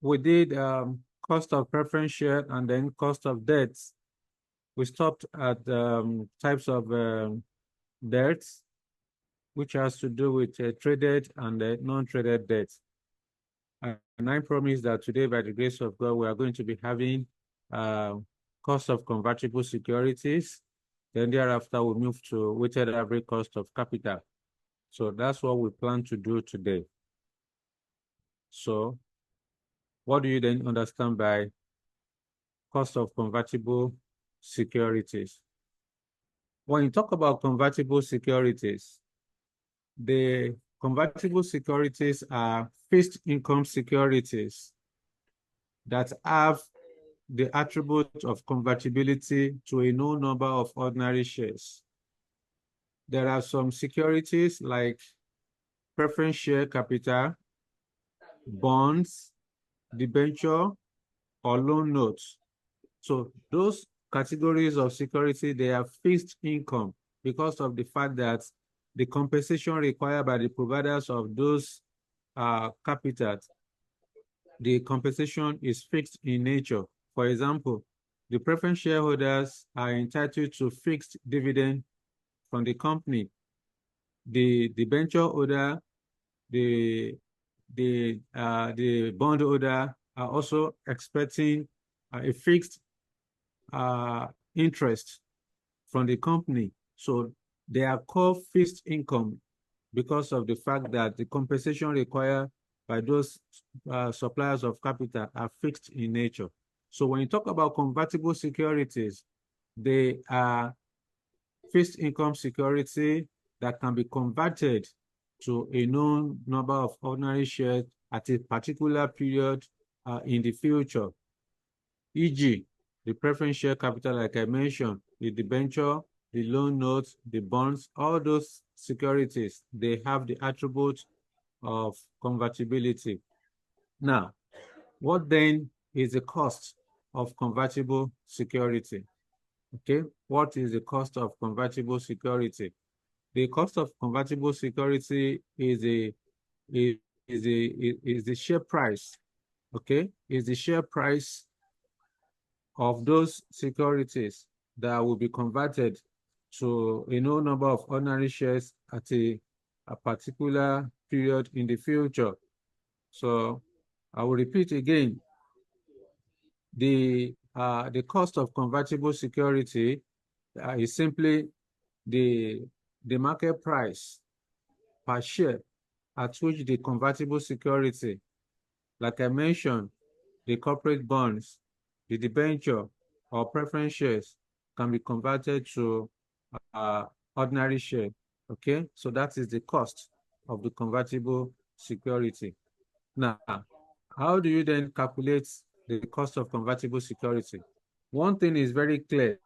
we did cost of preference share and then cost of debts. We stopped at types of debts, which has to do with traded and non-traded debts. And I promise that today, by the grace of God, we are going to be having cost of convertible securities. Then thereafter, we move to weighted average cost of capital. So that's what we plan to do today. So what do you then understand by cost of convertible securities? When you talk about convertible securities, the convertible securities are fixed income securities that have the attribute of convertibility to a known number of ordinary shares. There are some securities like preference share capital, bonds, debenture, or loan notes. So those categories of security, they are fixed income because of the fact that the compensation required by the providers of those capitals, the compensation is fixed in nature. For example, the preference shareholders are entitled to fixed dividend from the company. The debenture holder, the bond holder are also expecting a fixed interest from the company. So they are called fixed income because of the fact that the compensation required by those suppliers of capital are fixed in nature. So when you talk about convertible securities, they are fixed income security that can be converted to a known number of ordinary shares at a particular period in the future. E.g., the preference share capital, like I mentioned, the debenture, the loan notes, the bonds, all those securities, they have the attribute of convertibility. Now, what then is the cost of convertible security? Okay, what is the cost of convertible security? The cost of convertible security is the share price. Okay, is the share price of those securities that will be converted to a known number of ordinary shares at a particular period in the future. So I will repeat again, the cost of convertible security is simply the market price per share at which the convertible security, like I mentioned, the corporate bonds, the debenture, or preference shares can be converted to ordinary share. Okay, so that is the cost of the convertible security. Now, how do you then calculate the cost of convertible security? One thing is very clear.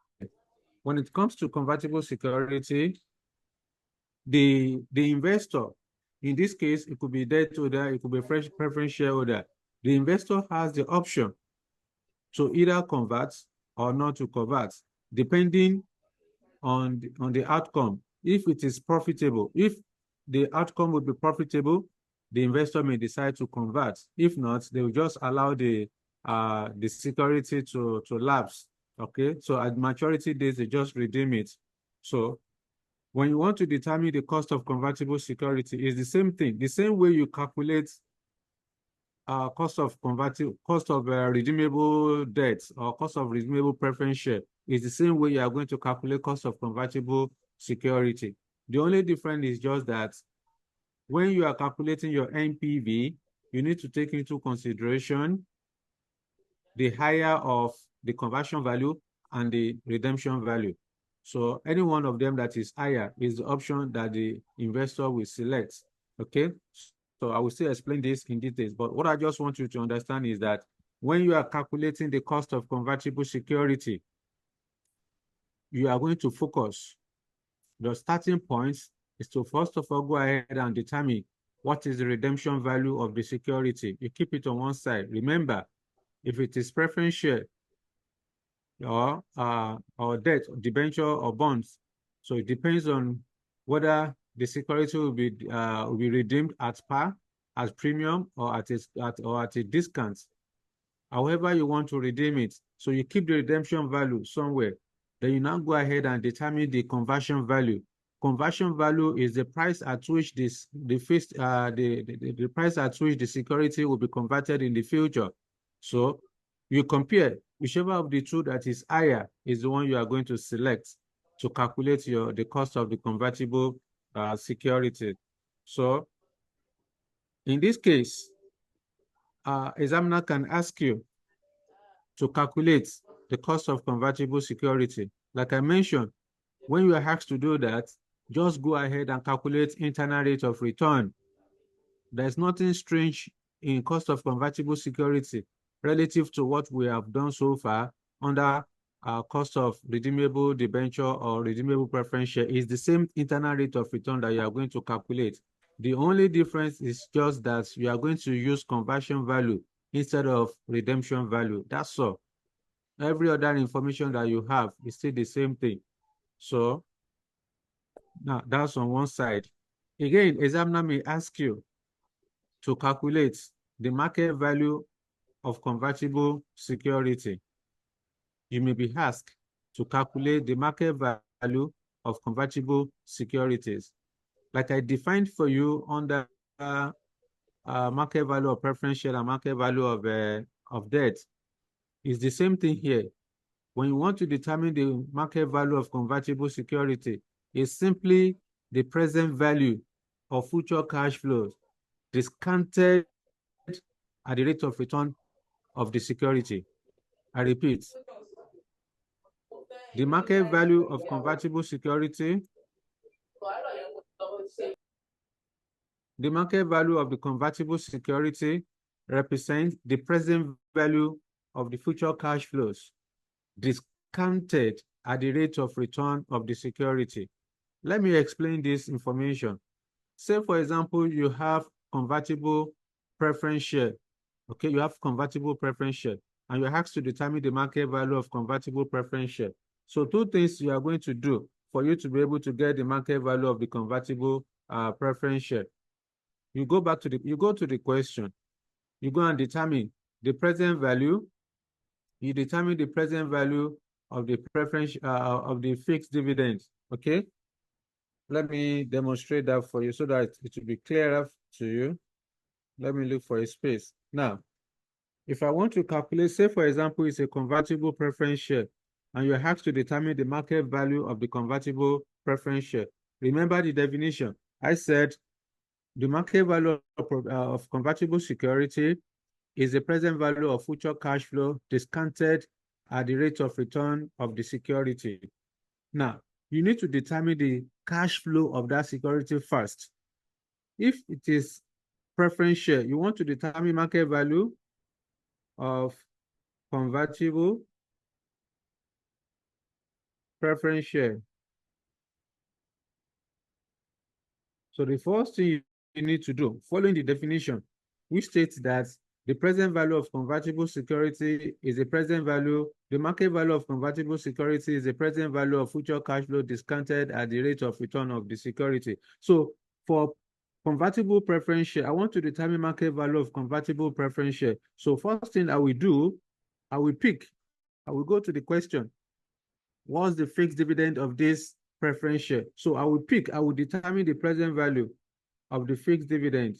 When it comes to convertible security, the investor, in this case, it could be debt holder, it could be fresh preference shareholder. The investor has the option to either convert or not to convert, depending on the outcome. If it is profitable, if the outcome would be profitable, the investor may decide to convert. If not, they will just allow the security to lapse. Okay, so at maturity days, they just redeem it. So when you want to determine the cost of convertible security, it's the same thing. The same way you calculate cost of redeemable debts or cost of redeemable preference share is the same way you are going to calculate cost of convertible security. The only difference is just that when you are calculating your NPV, you need to take into consideration the higher of the conversion value and the redemption value. So any one of them that is higher is the option that the investor will select. Okay, so I will still explain this in details, but what I just want you to understand is that when you are calculating the cost of convertible security, you are going to focus. The starting point is to first of all go ahead and determine what is the redemption value of the security. You keep it on one side. Remember, if it is preference share or debt, debenture, or bonds, so it depends on whether the security will be redeemed at par, as premium, or at a discount. However you want to redeem it. So you keep the redemption value somewhere. Then you now go ahead and determine the conversion value. Conversion value is the price at which the price at which the security will be converted in the future. So you compare whichever of the two that is higher is the one you are going to select to calculate the cost of the convertible security. So in this case, examiner can ask you to calculate the cost of convertible security. Like I mentioned, when you are asked to do that, just go ahead and calculate internal rate of return. There's nothing strange in cost of convertible security relative to what we have done so far under cost of redeemable debenture or redeemable preference share. Is the same internal rate of return that you are going to calculate. The only difference is just that you are going to use conversion value instead of redemption value. That's all. Every other information that you have is still the same thing. So now that's on one side. Again, examiner may ask you to calculate the market value of convertible security. You may be asked to calculate the market value of convertible securities. Like I defined for you under market value of preference share and market value of debt, is the same thing here. When you want to determine the market value of convertible security, it's simply the present value of future cash flows discounted at the rate of return of the security. I repeat, the market value of convertible security, the market value of the convertible security represents the present value of the future cash flows discounted at the rate of return of the security. Let me explain this information. Say, for example, you have convertible preference share. Okay, you have convertible preference share, and you're asked to determine the market value of convertible preference share. So two things you are going to do for you to be able to get the market value of the convertible preference share. You go to the question, you go and determine the present value. You determine the present value of the preference of the fixed dividend. Okay, let me demonstrate that for you so that it will be clearer to you. Let me look for a space. Now, if I want to calculate, say for example, it's a convertible preference share, and you're asked to determine the market value of the convertible preference share. Remember the definition. I said the market value of convertible security is the present value of future cash flow discounted at the rate of return of the security. Now, you need to determine the cash flow of that security first. If it is preference share, you want to determine market value of convertible preference share. So the first thing you need to do, following the definition, which states that the present value of convertible security is the present value, the market value of convertible security is the present value of future cash flow discounted at the rate of return of the security. So for convertible preference share, I want to determine market value of convertible preference share. So first thing I will do, I will go to the question, what's the fixed dividend of this preference share? So I will determine the present value of the fixed dividend.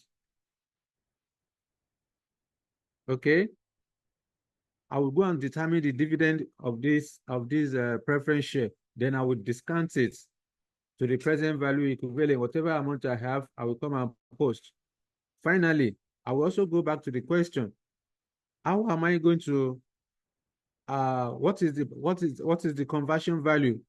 Okay. I will go and determine the dividend of this preference share. Then I will discount it to the present value equivalent. Whatever amount I have, I will come and post. Finally, I will also go back to the question. How am I going to what is the conversion value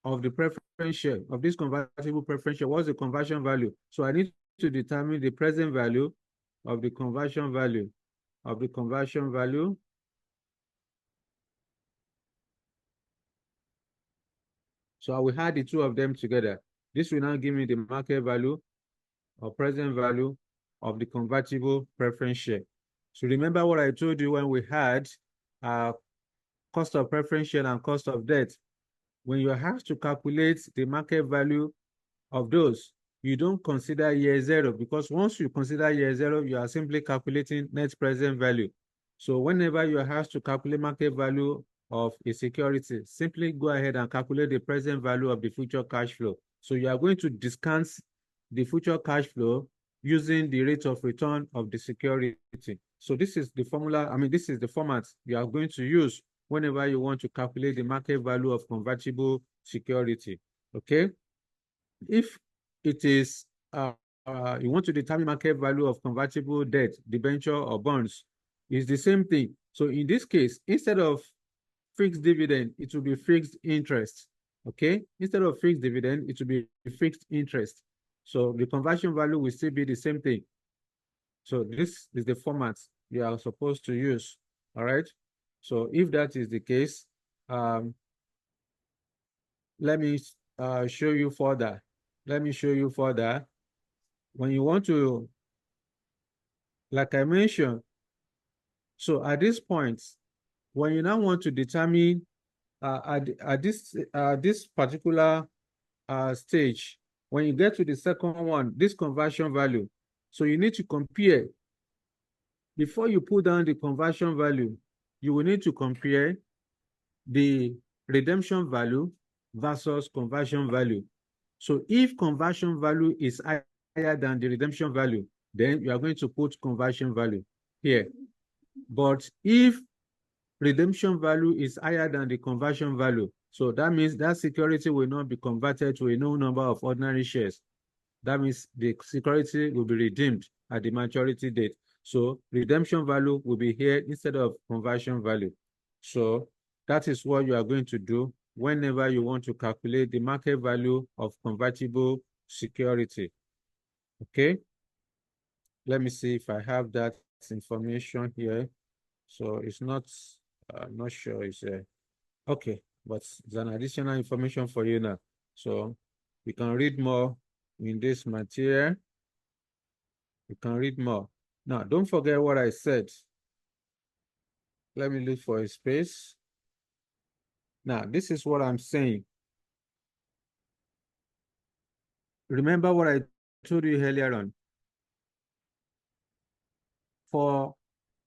of the preference share of this convertible preference share? What's the conversion value? So I need to determine the present value of the conversion value So I will add the two of them together. This will now give me the market value or present value of the convertible preference share. So remember what I told you when we had cost of preference share and cost of debt. When you have to calculate the market value of those, you don't consider year zero, because once you consider year zero, you are simply calculating net present value. So whenever you're asked to calculate market value of a security, simply go ahead and calculate the present value of the future cash flow. So you are going to discount the future cash flow using the rate of return of the security. So this is the formula, this is the format you are going to use whenever you want to calculate the market value of convertible security, okay? If it is, you want to determine market value of convertible debt, debenture, or bonds, it's the same thing. So in this case, instead of fixed dividend, it will be fixed interest, okay? Instead of fixed dividend, it will be fixed interest. So the conversion value will still be the same thing. So this is the format you are supposed to use, all right? So if that is the case, let me show you further. Let me show you further. When you want to, like I mentioned, so at this point, when you now want to determine at this particular stage, when you get to the second one, this conversion value, so you need to compare. Before you put down the conversion value, you will need to compare the redemption value versus conversion value. So if conversion value is higher than the redemption value, then you are going to put conversion value here. But if redemption value is higher than the conversion value, so that means that security will not be converted to a known number of ordinary shares. That means the security will be redeemed at the maturity date. So redemption value will be here instead of conversion value. So that is what you are going to do whenever you want to calculate the market value of convertible security. Okay. Let me see if I have that information here. So it's not, I'm not sure it's okay, but it's an additional information for you now. So you can read more in this material. You can read more. Now, don't forget what I said. Let me look for a space. Now, this is what I'm saying. Remember what I told you earlier on. For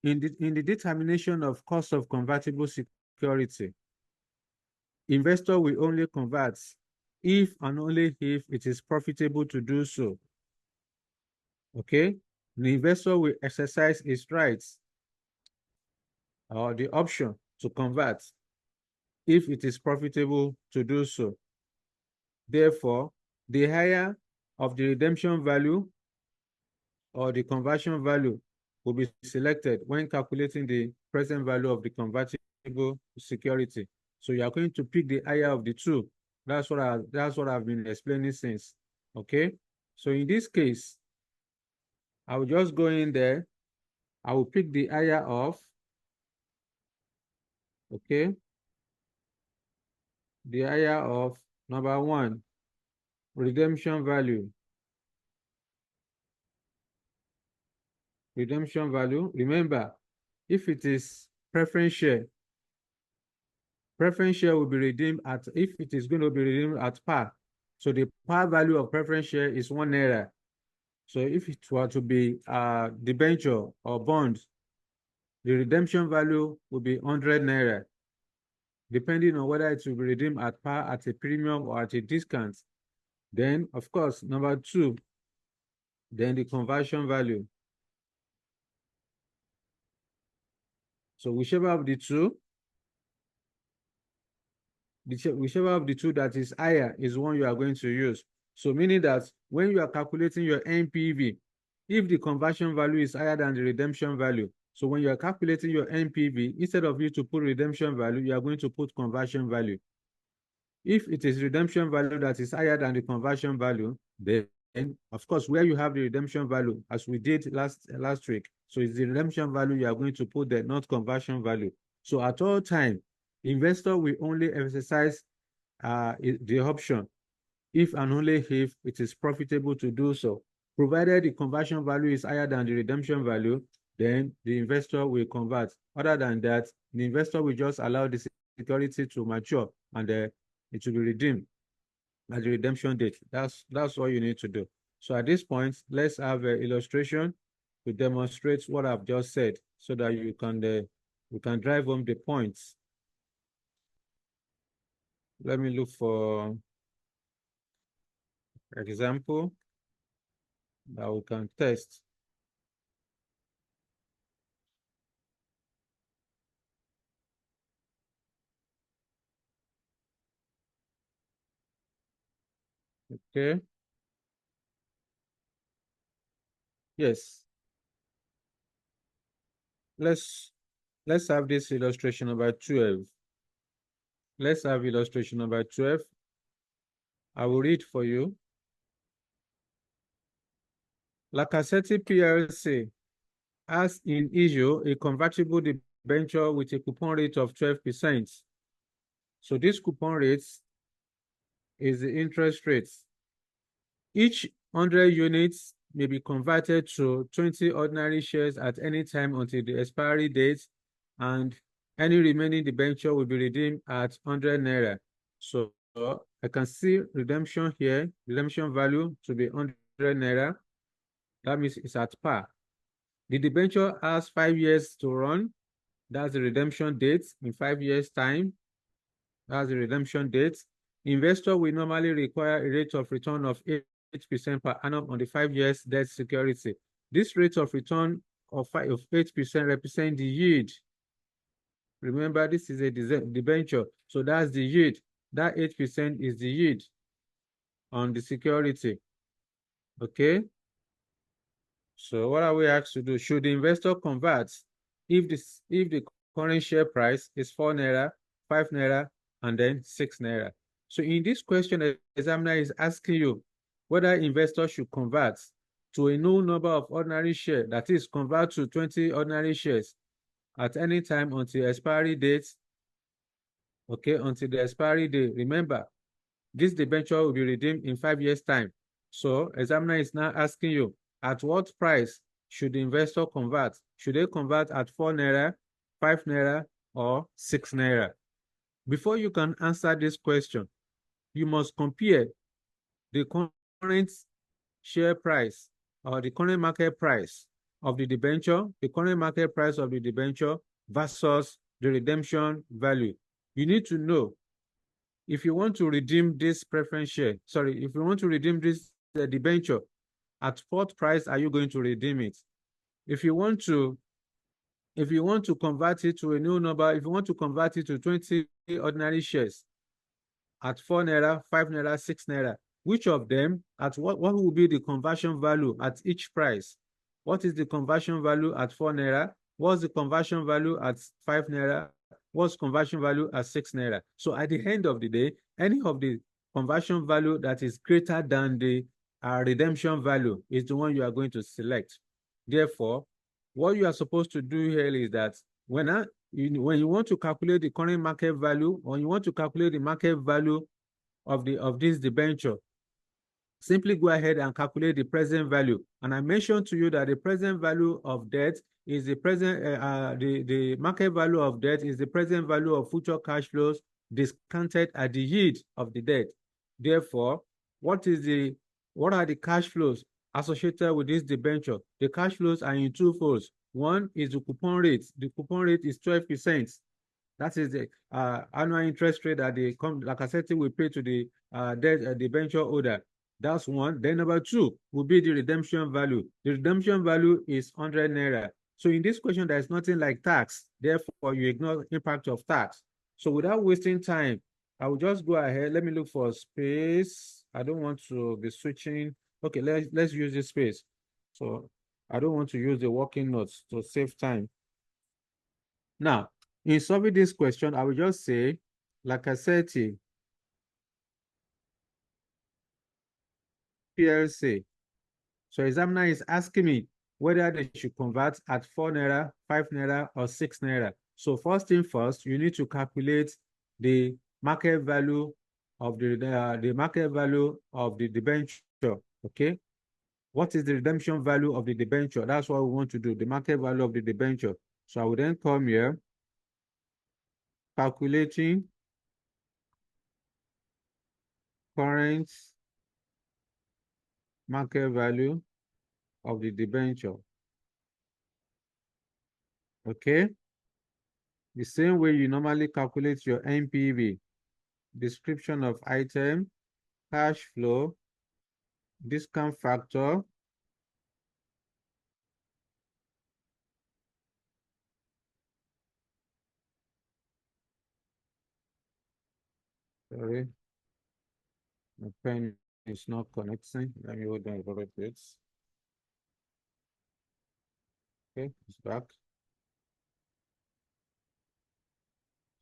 in the determination of cost of convertible security, investor will only convert if and only if it is profitable to do so. Okay? The investor will exercise its rights or the option to convert if it is profitable to do so. Therefore, the higher of the redemption value or the conversion value will be selected when calculating the present value of the convertible security. So you are going to pick the higher of the two. That's what I've been explaining since. Okay. So in this case, I will just go in there. I will pick the higher of, okay, the higher of number one, redemption value. Redemption value. Remember, if it is preference share will be redeemed at, if it is going to be redeemed at par. So the par value of preference share is 1 naira. So if it were to be debenture or bond, the redemption value will be 100 naira, depending on whether it will be redeemed at par, at a premium, or at a discount. Then, of course, number two, then the conversion value. So whichever of the two, whichever of the two that is higher is one you are going to use. So meaning that when you are calculating your NPV, if the conversion value is higher than the redemption value, so when you are calculating your NPV, instead of you to put redemption value, you are going to put conversion value. If it is redemption value that is higher than the conversion value, then of course, where you have the redemption value, as we did last week, so it's the redemption value you are going to put there, not conversion value. So at all time, investor will only exercise the option if and only if it is profitable to do so. Provided the conversion value is higher than the redemption value, then the investor will convert. Other than that, the investor will just allow the security to mature and it will be redeemed at the redemption date. That's all you need to do. So at this point, let's have an illustration to demonstrate what I've just said so that you can drive home the points. Let me look for example that we can test. Okay. Yes. Let's have this illustration number 12. Let's have illustration number 12. I will read for you. Lacassetti PLC has in issue a convertible debenture with a coupon rate of 12%. So this coupon rate is the interest rate. Each 100 units may be converted to 20 ordinary shares at any time until the expiry date, and any remaining debenture will be redeemed at 100 naira. So I can see redemption here, redemption value to be 100 naira. That means it's at par. The debenture has 5 years to run. That's the redemption date in 5 years' time. That's the redemption date. Investor will normally require a rate of return of 8% per annum on the 5 years debt security. This rate of return of 8% represents the yield. Remember, this is a debenture, so that's the yield. That 8% is the yield on the security. Okay. So what are we asked to do? Should the investor convert if the current share price is 4 naira, 5 naira, and then 6 naira? So in this question, the examiner is asking you whether investor should convert to a new number of ordinary shares, that is, convert to 20 ordinary shares at any time until expiry date. Okay, until the expiry date. Remember, this debenture will be redeemed in 5 years' time. So examiner is now asking you, at what price should the investor convert? Should they convert at 4 naira, 5 naira, or 6 naira? Before you can answer this question, you must compare the current share price or the current market price of the debenture, the current market price of the debenture versus the redemption value. You need to know if you want to redeem this preference share, sorry, if you want to redeem this debenture, at what price are you going to redeem it? If you want to convert it to a new number, if you want to convert it to 20 ordinary shares at 4 naira, 5 naira, 6 naira, which of them, at what will be the conversion value at each price? What is the conversion value at 4 naira? What's the conversion value at 5 naira? What's conversion value at 6 naira? So at the end of the day, any of the conversion value that is greater than the redemption value is the one you are going to select. Therefore, what you are supposed to do here is that when you want to calculate the current market value, or you want to calculate the market value of this debenture, simply go ahead and calculate the present value. And I mentioned to you that the present value of debt is the present, the market value of debt is the present value of future cash flows discounted at the yield of the debt. Therefore, what are the cash flows associated with this debenture? The cash flows are in two folds. One is the coupon rate. The coupon rate is 12%. That is the annual interest rate that like I said, will pay to the debenture holder. That's one. Then number two will be the redemption value. The redemption value is 100 naira. So in this question, there's nothing like tax. Therefore, you ignore impact of tax. So without wasting time, I will just go ahead. Let me look for space. I don't want to be switching. Okay, let's use this space. So I don't want to use the working notes to save time. Now, in solving this question, I will just say, like I said, PLC. So examiner is asking me whether they should convert at 4 naira, 5 naira, or 6 naira. So first thing first, you need to calculate the market value of the market value of the debenture. Okay. What is the redemption value of the debenture? That's what we want to do, the market value of the debenture. So I will then come here, calculating current market value of the debenture. Okay? The same way you normally calculate your NPV, description of item, cash flow, discount factor, sorry, my pen is not connecting. Let me hold on for a bit. Okay, it's back.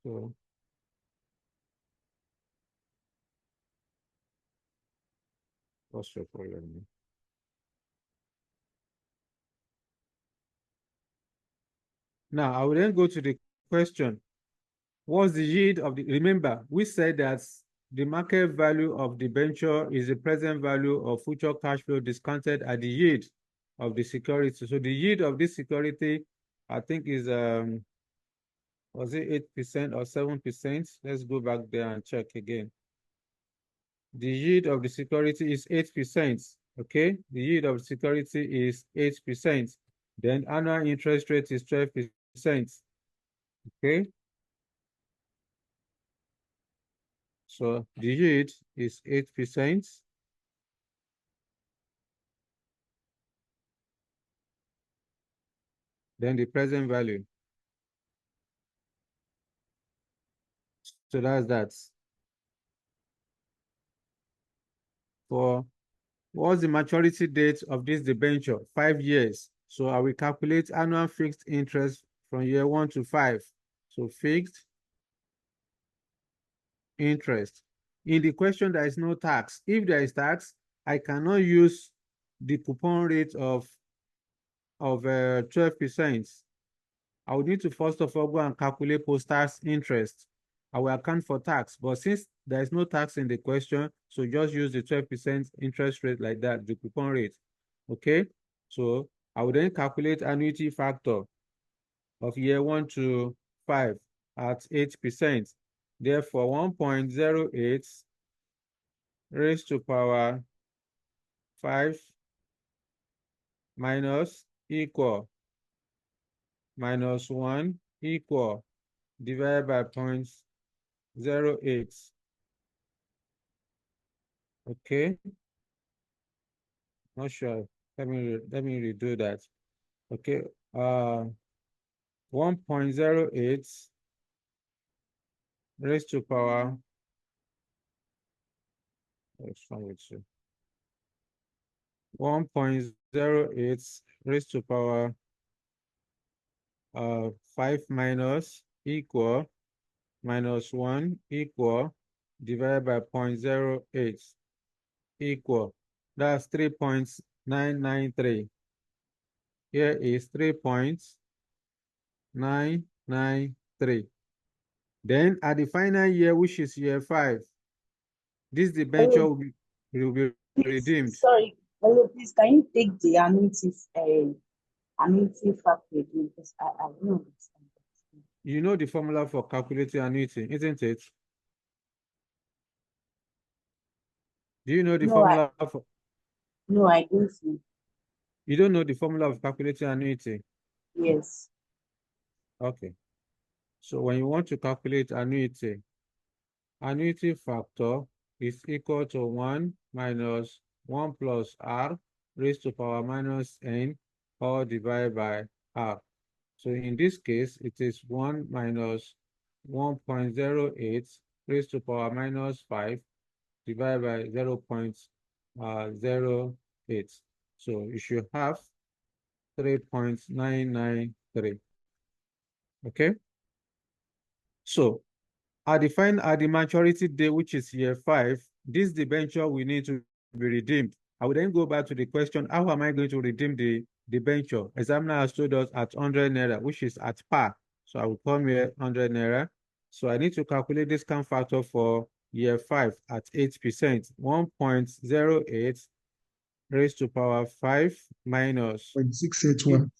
So what's your problem? Now I will then go to the question. What's the yield of the, remember, we said that the market value of the venture is the present value of future cash flow discounted at the yield of the security. So the yield of this security, I think is, was it 8% or 7%? Let's go back there and check again. The yield of the security is 8%, okay? The yield of the security is 8%. Then annual interest rate is 12%, okay? So the yield is 8%. Then the present value. So that's that. For what's the maturity date of this debenture? 5 years. So I will calculate annual fixed interest from year 1 to 5. So fixed interest. In the question, there is no tax. If there is tax, I cannot use the coupon rate of 12%. I would need to first of all go and calculate post-tax interest. I will account for tax, but since there is no tax in the question, so just use the 12% interest rate like that, the coupon rate. Okay, so I will then calculate annuity factor of year 1 to 5 at 8%. Therefore, 1.08 raised to power 5 minus equal minus 1 equal divided by 0.08. Okay, not sure. Let me redo that. Okay, 1.08 raised to power, what's wrong with you? 1.08 raised to power 5 minus equal minus 1 equal divided by 0.08 equal. That's 3.993. Here is 3.993. Then at the final year, which is year 5, this debenture will be redeemed. Sorry, hello, please, can you take the annuity factor again? Because I don't understand. You know the formula for calculating annuity, isn't it? Do you know the formula for? No, I don't know. You don't know the formula of calculating annuity? Yes. Okay. So when you want to calculate annuity, annuity factor is equal to 1 minus 1 plus r raised to power minus n, all divided by r. So in this case, it is 1 minus 1.08 raised to power minus 5 divided by 0.08. So you should have 3.993. Okay? So at the maturity date, which is year 5, this debenture will need to be redeemed. I will then go back to the question, how am I going to redeem the debenture? Examiner has told us at 100 naira, which is at par. So I will come here 100 naira. So I need to calculate discount factor for year 5 at 8%. 1.08 raised to power 5 minus 0.681.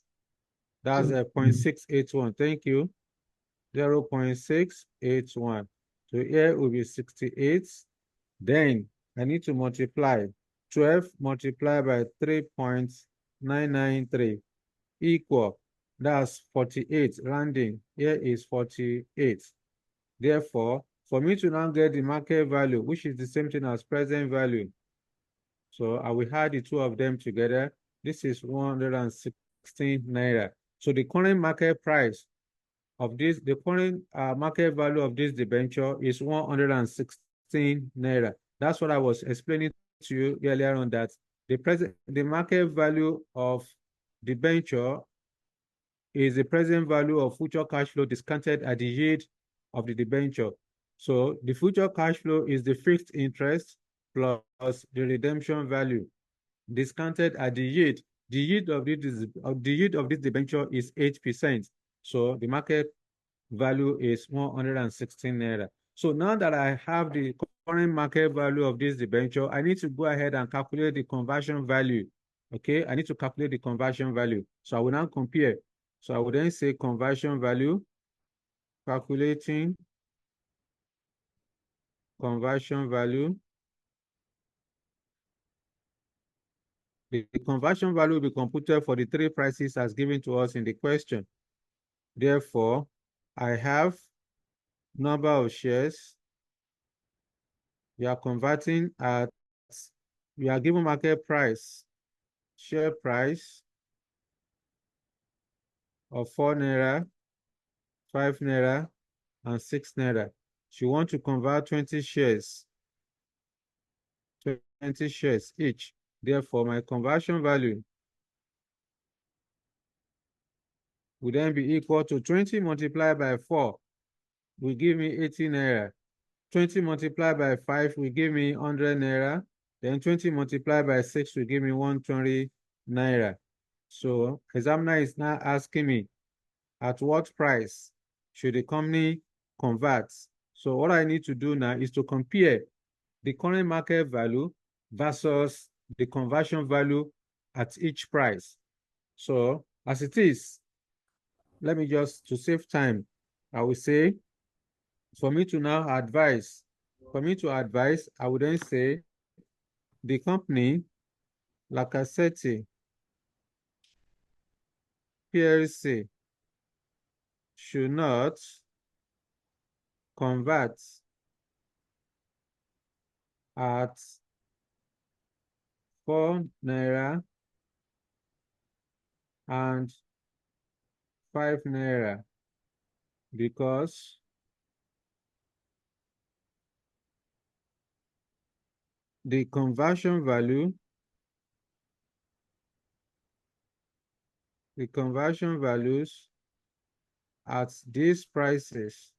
That's a 0.681. Thank you. 0.681. So here will be 68. Then I need to multiply 12 multiplied by 3.993 equal That's 48, rounding. Here is 48. Therefore, for me to now get the market value, which is the same thing as present value, so I will add the two of them together. This is 116 naira. So the current market price of this, the current market value of this debenture is 116 naira. That's what I was explaining to you earlier on, that the market value of debenture is the present value of future cash flow discounted at the yield of the debenture. So the future cash flow is the fixed interest plus the redemption value discounted at the yield. The yield of this debenture is 8%. So the market value is 116 naira. So now that I have the current market value of this debenture, I need to go ahead and calculate the conversion value. Okay, I need to calculate the conversion value. So I will now compare. So I will then say conversion value, calculating conversion value. The conversion value will be computed for the three prices as given to us in the question. Therefore, I have number of shares. You are converting at, you are given market price, share price of 4 naira, 5 naira, and 6 naira. You want to convert 20 shares, 20 shares each. Therefore, my conversion value will then be equal to 20 multiplied by 4 will give me 80 naira. 20 multiplied by 5 will give me 100 naira. Then 20 multiplied by 6 will give me 120 naira. So examiner is now asking me, at what price should the company convert? So what I need to do now is to compare the current market value versus the conversion value at each price. So as it is, let me just, to save time, I will say, for me to advise, I would then say the company, Lacassetti PLC, should not convert at 4 naira and 5 naira because the conversion values at these prices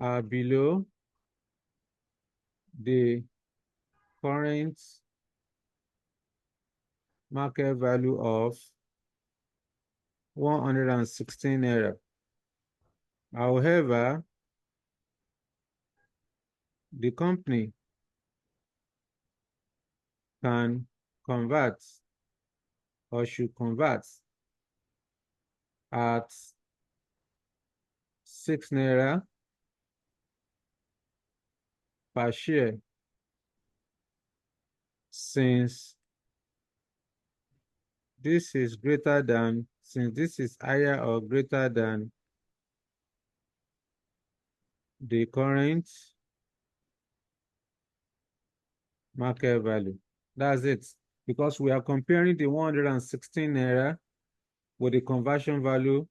are below the current market value of 116 naira. However, the company can convert or should convert at 6 naira per share, since this is higher or greater than the current market value. That's it. Because we are comparing the 116 naira with the conversion value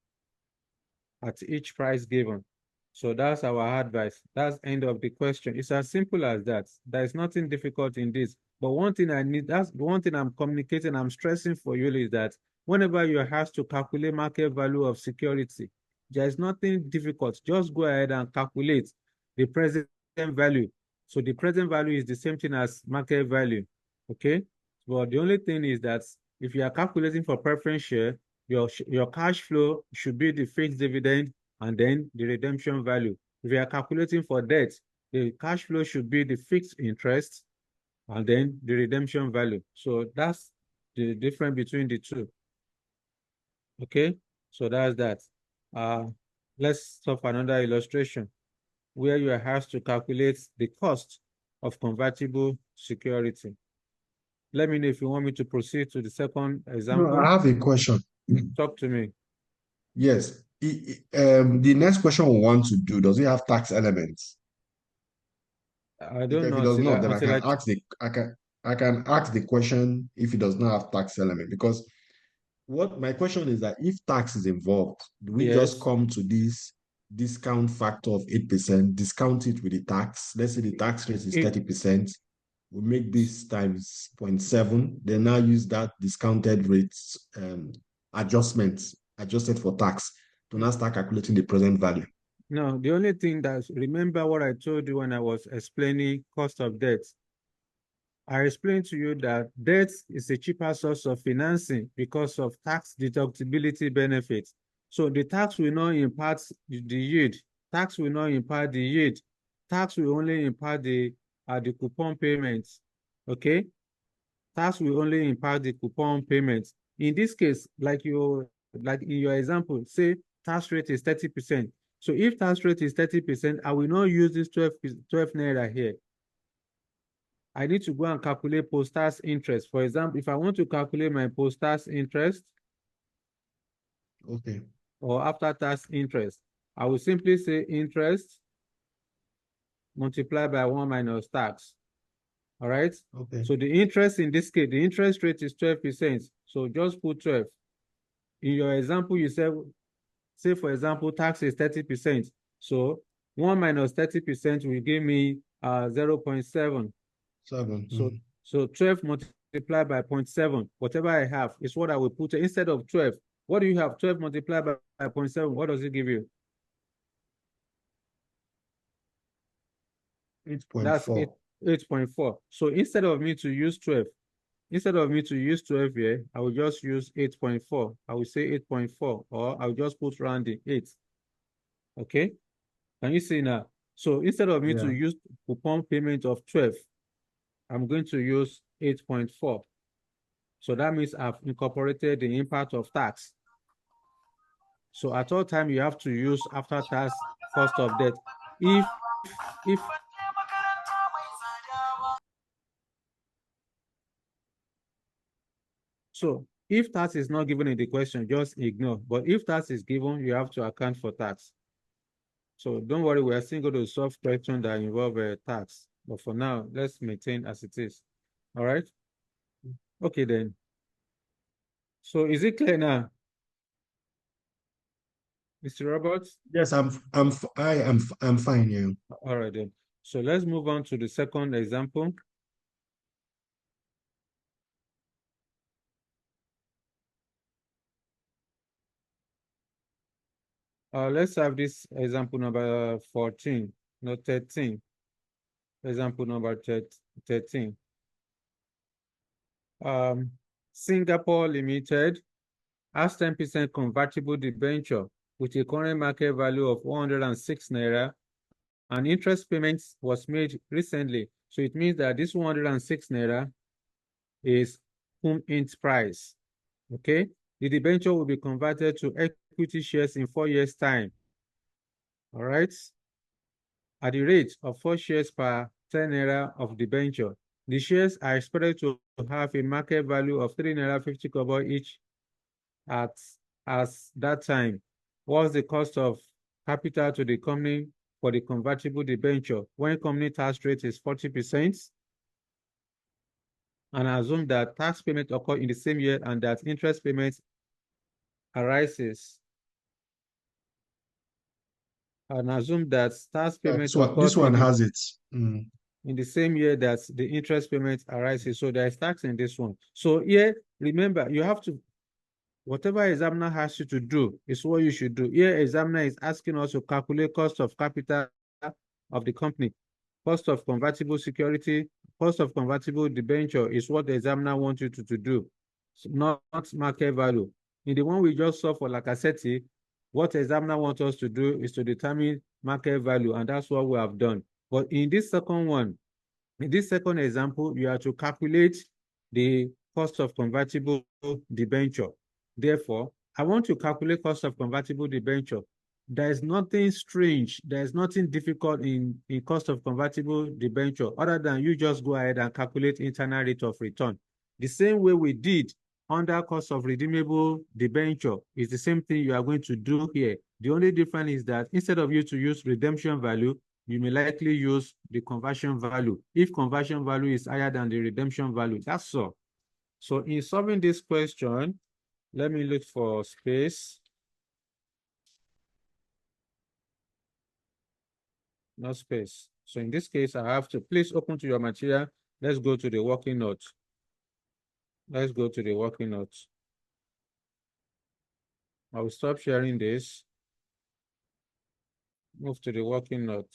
at each price given. So that's our advice. That's end of the question. It's as simple as that. There is nothing difficult in this. But one thing that's one thing I'm communicating, I'm stressing for you is that whenever you have to calculate market value of security, there is nothing difficult. Just go ahead and calculate the present value. So the present value is the same thing as market value. Okay. But the only thing is that if you are calculating for preference share, your cash flow should be the fixed dividend and then the redemption value. If you are calculating for debt, the cash flow should be the fixed interest and then the redemption value. So that's the difference between the two. Okay, so that's that. Let's solve another illustration where you are asked to calculate the cost of convertible security. Let me know if you want me to proceed to the second No, example. I have a question. Talk to me. Yes. The next question we want to do, does it have tax elements? I If don't it know does not, then until I I can ask the question if it does not have tax element. Because what my question is that if tax is involved, do we just yes. come to this discount factor of 8%, discount it with the tax? Let's say the tax rate is It, 30%. We make this times 0.7, then now use that discounted rates adjustments adjusted for tax to now start calculating the present value. no, the only thing remember what I told you when I was explaining cost of debt. I explained to you that debt is a cheaper source of financing because of tax deductibility benefits. So the tax will not impact the yield. Tax will not impact the yield. Tax will only impact the coupon payments. Okay? Tax will only impact the coupon payments. In this case, like in your example, say tax rate is 30%. So if tax rate is 30%, I will not use this 12 naira here. I need to go and calculate post-tax interest. For example, if I want to calculate my post-tax interest Okay. or after-tax interest, I will simply say interest multiplied by 1 minus tax. All right? Okay. So the interest in this case, the interest rate is 12%. So just put 12. In your example, you said, say for example, tax is 30%. So 1 minus 30% will give me 0.7. 7. So 12 multiplied by 0.7, whatever I have is what I will put instead of 12. What do you have? 12 multiplied by 0.7, what does it give you? 8.4. That's 8.4. So instead of me to use 12 here, I will just use 8.4. I will say 8.4, or I'll just put rounding 8. Okay? Can you see now? So instead of me to use coupon payment of 12, I'm going to use 8.4. So that means I've incorporated the impact of tax. So at all time, you have to use after tax cost of debt. If tax is not given in the question, just ignore. But if tax is given, you have to account for tax. So don't worry, we are still going to solve questions that involve tax. But for now, let's maintain as it is. All right? Okay then. So is it clear now? Mr. Roberts? Yes, I'm fine, yeah. All right then. So let's move on to the second example. Let's have this example number 14, no 13. Example number 13. Singapore Limited has 10% convertible debenture with a current market value of 106 naira, and interest payments was made recently. So it means that this 106 naira is int price. Okay, the debenture will be converted to equity shares in 4 years' time. All right, at the rate of 4 shares per 10 naira of debenture. The shares are expected to have a market value of 3 naira 50 kobo each as that time. What's the cost of capital to the company for the convertible debenture when company tax rate is 40%? And assume that tax payment occur in the same year and that interest payments arises. And assume that tax payment This one has it. In the same year that the interest payment arises. So there is tax in this one. So here, remember, you have to, whatever examiner has you to do is what you should do. Here, examiner is asking us to calculate cost of capital of the company. Cost of convertible security, cost of convertible debenture is what the examiner wants you to do, not market value. In the one we just saw for Lacazette, what the examiner wants us to do is to determine market value, and that's what we have done. But in this second one, in this second example, you have to calculate the cost of convertible debenture. Therefore, I want to calculate cost of convertible debenture. There is nothing strange, there is nothing difficult in cost of convertible debenture other than you just go ahead and calculate internal rate of return. The same way we did under cost of redeemable debenture is the same thing you are going to do here. The only difference is that instead of you to use redemption value, you may likely use the conversion value. If conversion value is higher than the redemption value, that's all. So in solving this question, let me look for space. No space. So in this case, I have to please open to your material. Let's go to the working note. Let's go to the working note. I will stop sharing this. Move to the working note.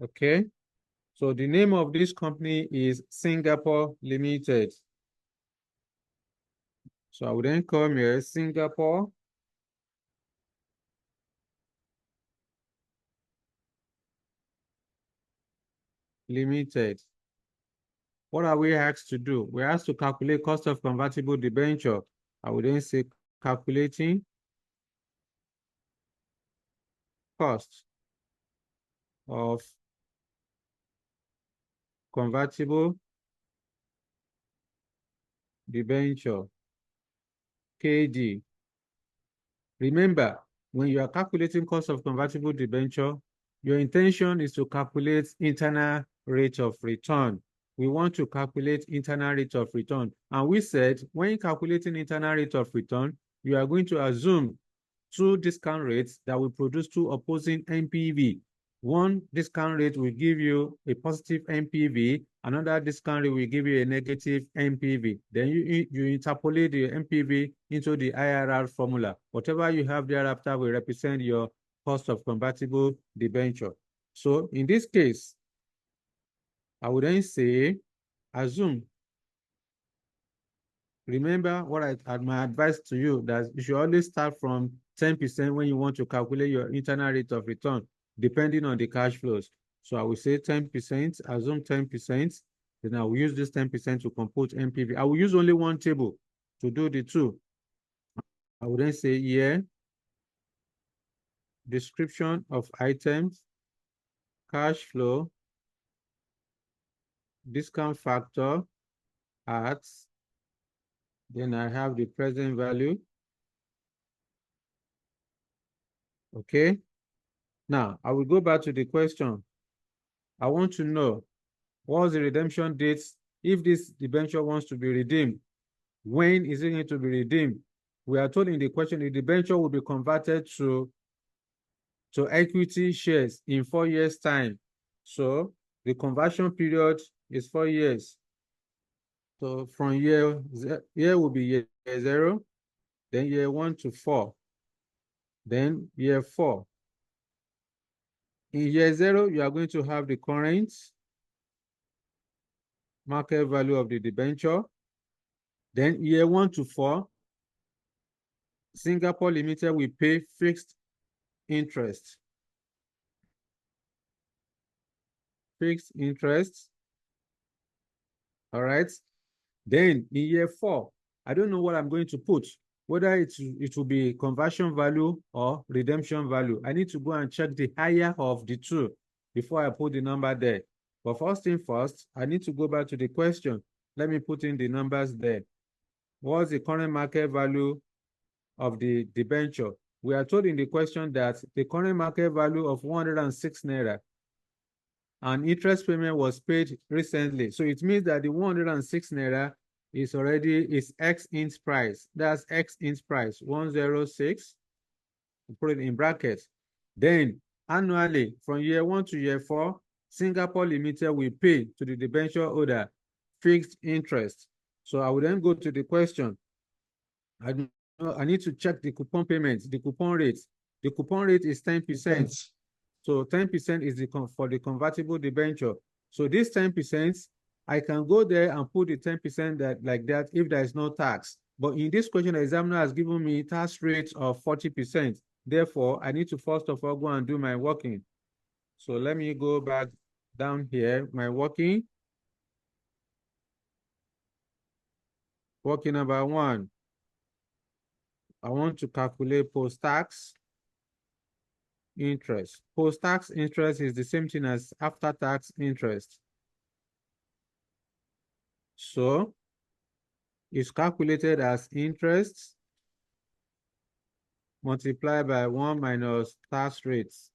Okay. So the name of this company is Singapore Limited. So I will then come here, Singapore Limited. What are we asked to do? We're asked to calculate cost of convertible debenture. I will then say calculating cost of convertible debenture, KD. Remember, when you are calculating cost of convertible debenture, your intention is to calculate internal rate of return. We want to calculate internal rate of return. And we said, when calculating internal rate of return, you are going to assume two discount rates that will produce two opposing NPV. One discount rate will give you a positive NPV, another discount rate will give you a negative NPV. Then you interpolate the NPV into the IRR formula. Whatever you have thereafter will represent your cost of convertible debenture. So in this case, I would then say, assume. Remember what I had my advice to you, that you should always start from 10% when you want to calculate your internal rate of return, depending on the cash flows. So I will say 10%, assume 10%, then I will use this 10% to compute NPV. I will use only one table to do the two. I will then say here, description of items, cash flow, discount factor at, then I have the present value. Okay. Now, I will go back to the question. I want to know, what's the redemption date? If this debenture wants to be redeemed, when is it going to be redeemed? We are told in the question, the debenture will be converted to equity shares in 4 years' time. So the conversion period is 4 years. So from year will be year 0, then year 1 to 4, then year 4. In year 0, you are going to have the current market value of the debenture. Then year 1 to 4, Singapore Limited will pay fixed interest. Fixed interest. All right. Then in year 4, I don't know what I'm going to put, whether it will be conversion value or redemption value. I need to go and check the higher of the two before I put the number there. But first thing first, I need to go back to the question. Let me put in the numbers there. What's the current market value of the debenture? We are told in the question that the current market value of 106 naira and interest payment was paid recently. So it means that the 106 naira is X int price. That's X int price, 106. Put it in brackets. Then annually, from year 1 to year 4, Singapore Limited will pay to the debenture holder fixed interest. So I will then go to the question. I need to check the coupon payments, the coupon rate. The coupon rate is 10%. So 10% is for the convertible debenture. So this 10%, I can go there and put the 10% like that if there is no tax. But in this question, the examiner has given me tax rate of 40%. Therefore, I need to first of all go and do my working. So let me go back down here, my working. Working number 1. I want to calculate post-tax interest. Post-tax interest is the same thing as after-tax interest. So it's calculated as interest multiplied by 1 minus tax rates.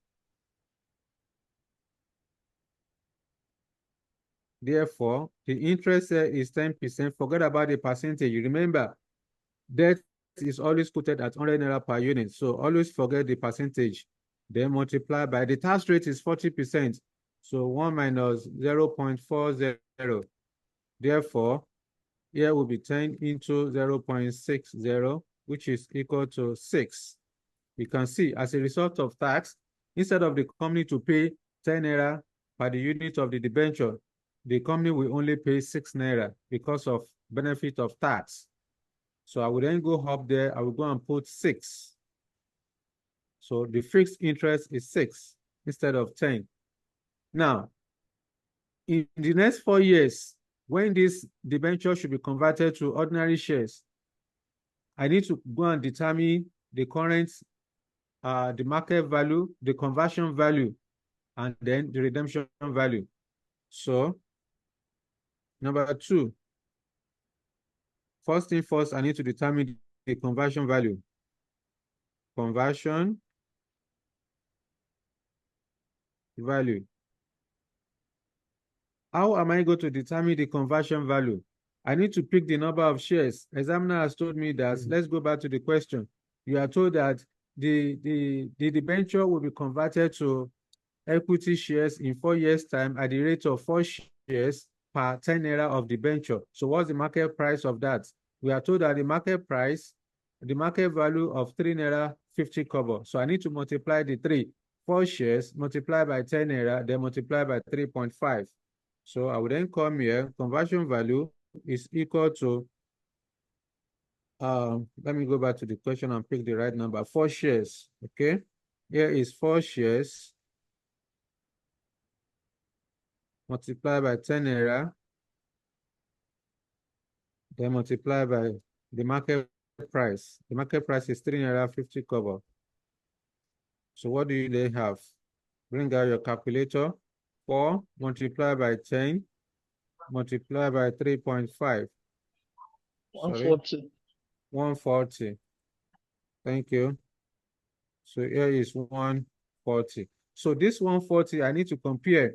Therefore, the interest is 10%. Forget about the percentage. Remember, debt is always quoted at 100 naira per unit. So always forget the percentage. Then multiply by the tax rate is 40%. So 1 minus 0.40. Therefore, here will be 10 into 0.60, which is equal to 6. You can see as a result of tax, instead of the company to pay 10 naira per the unit of the debenture, the company will only pay 6 naira because of benefit of tax. So I will then go up there, I will go and put 6. So the fixed interest is 6 instead of 10. Now, in the next 4 years, when this debenture should be converted to ordinary shares, I need to go and determine the current, the market value, the conversion value, and then the redemption value. So, number 2, first thing first, I need to determine the conversion value. Conversion value. How am I going to determine the conversion value? I need to pick the number of shares. Examiner has told me that, let's go back to the question. You are told that the debenture will be converted to equity shares in 4 years' time at the rate of 4 shares per 10 naira of debenture. So what's the market price of that? We are told that the market price, the market value of 3 naira 50 kobo. So I need to multiply the 3. 4 shares multiplied by 10 naira, then multiply by 3.5. So I will then come here, conversion value is equal to, let me go back to the question and pick the right number, 4 shares, okay? Here is 4 shares multiplied by 10 naira, then multiply by the market price. The market price is 3 naira 50 kobo. So what do you then have? Bring out your calculator. 4 multiplied by 10 multiplied by 3.5. 140. 140. Thank you. So here is 140. So this 140, I need to compare.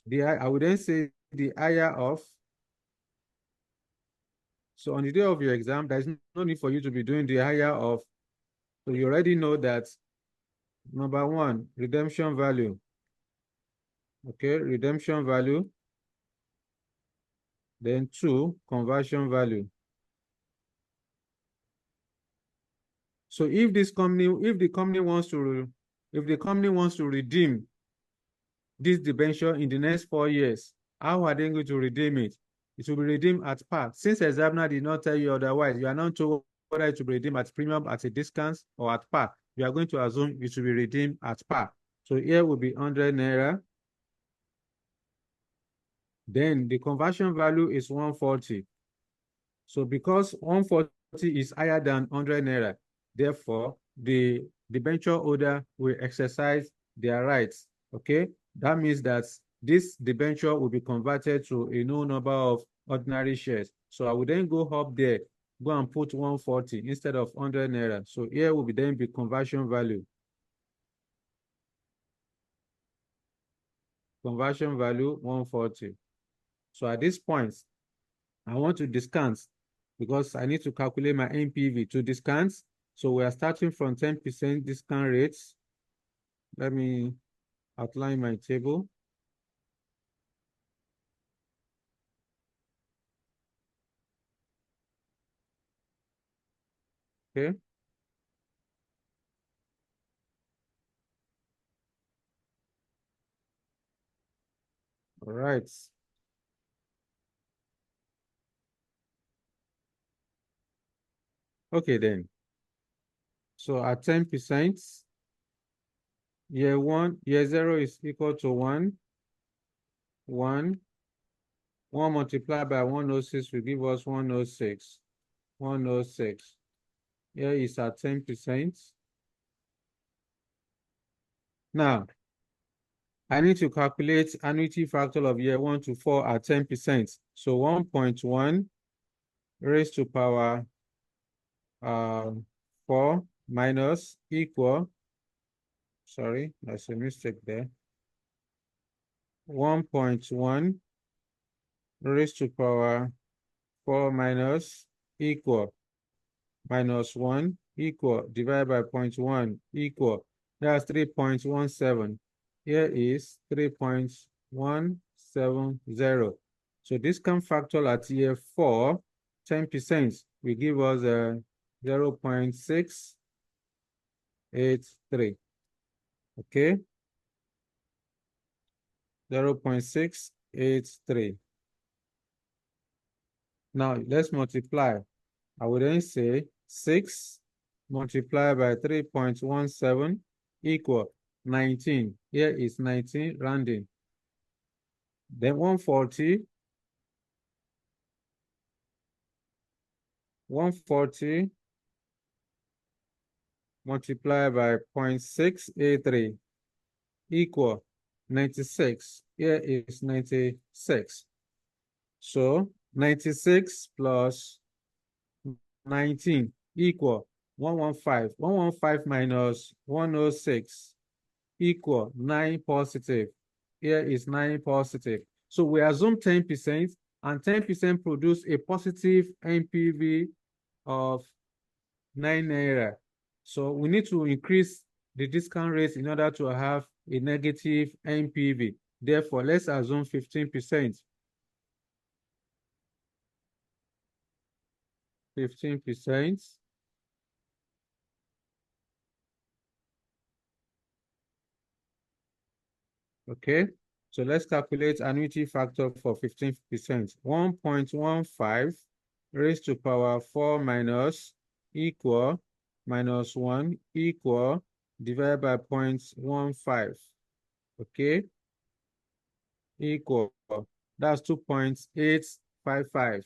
I would then say the higher of. So on the day of your exam, there's no need for you to be doing the higher of. So you already know that number 1, redemption value. Okay, redemption value. Then 2, conversion value. So if the company wants to redeem this debenture in the next 4 years, how are they going to redeem it? It will be redeemed at par. Since examiner did not tell you otherwise, you are not told whether it will be redeemed at premium, at a discount, or at par. You are going to assume it will be redeemed at par. So here will be 100 naira. Then the conversion value is 140. So because 140 is higher than 100 naira, therefore the debenture holder will exercise their rights. Okay, that means that this debenture will be converted to a new number of ordinary shares. So I will then go up there, go and put 140 instead of 100 naira. So here will be then be conversion value. Conversion value 140. So at this point, I want to discount because I need to calculate my NPV to discount. So we are starting from 10% discount rates. Let me outline my table. Okay. All right. Okay then. So at 10%, year 0 is equal to 1. 1 multiplied by 106 will give us 106. 106. Here is at 10%. Now, I need to calculate annuity factor of year 1 to 4 at 10%. So 1.1 raised to power 4 minus equal, sorry, that's a mistake there. 1.1 raised to power 4 minus equal minus 1 equal divided by 0.1 equal. That's 3.17. Here is 3.170. So discount factor at year 4, 10%, will give us a 0.683. Okay? 0.683. Now let's multiply. I would then say 6 multiplied by 3.17 equal 19. Here is 19 rounding. Then 140 multiplied by 0.683 equal 96. Here is 96. So 96 plus 19 equal 115. 115 minus 106 equal 9 positive. Here is 9 positive. So we assume 10%, and 10% produce a positive NPV of 9 naira. So we need to increase the discount rate in order to have a negative NPV. Therefore, let's assume 15%. 15%. Okay, so let's calculate annuity factor for 15%. 1.15 raised to power 4 minus equal minus 1 equal divided by 0.15. Okay, equal, that's 2.855.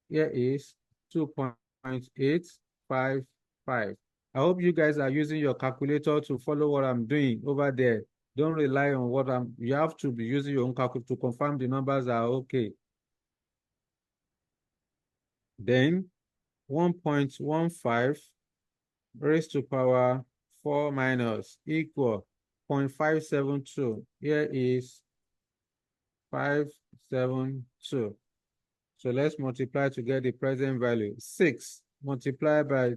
Here is 2.855. I hope you guys are using your calculator to follow what I'm doing over there. Don't rely on what you have to be using your own calculator to confirm the numbers are okay. Then 1.15 raised to power 4 minus equal 0.572. Here is 572. So let's multiply to get the present value. 6 multiplied by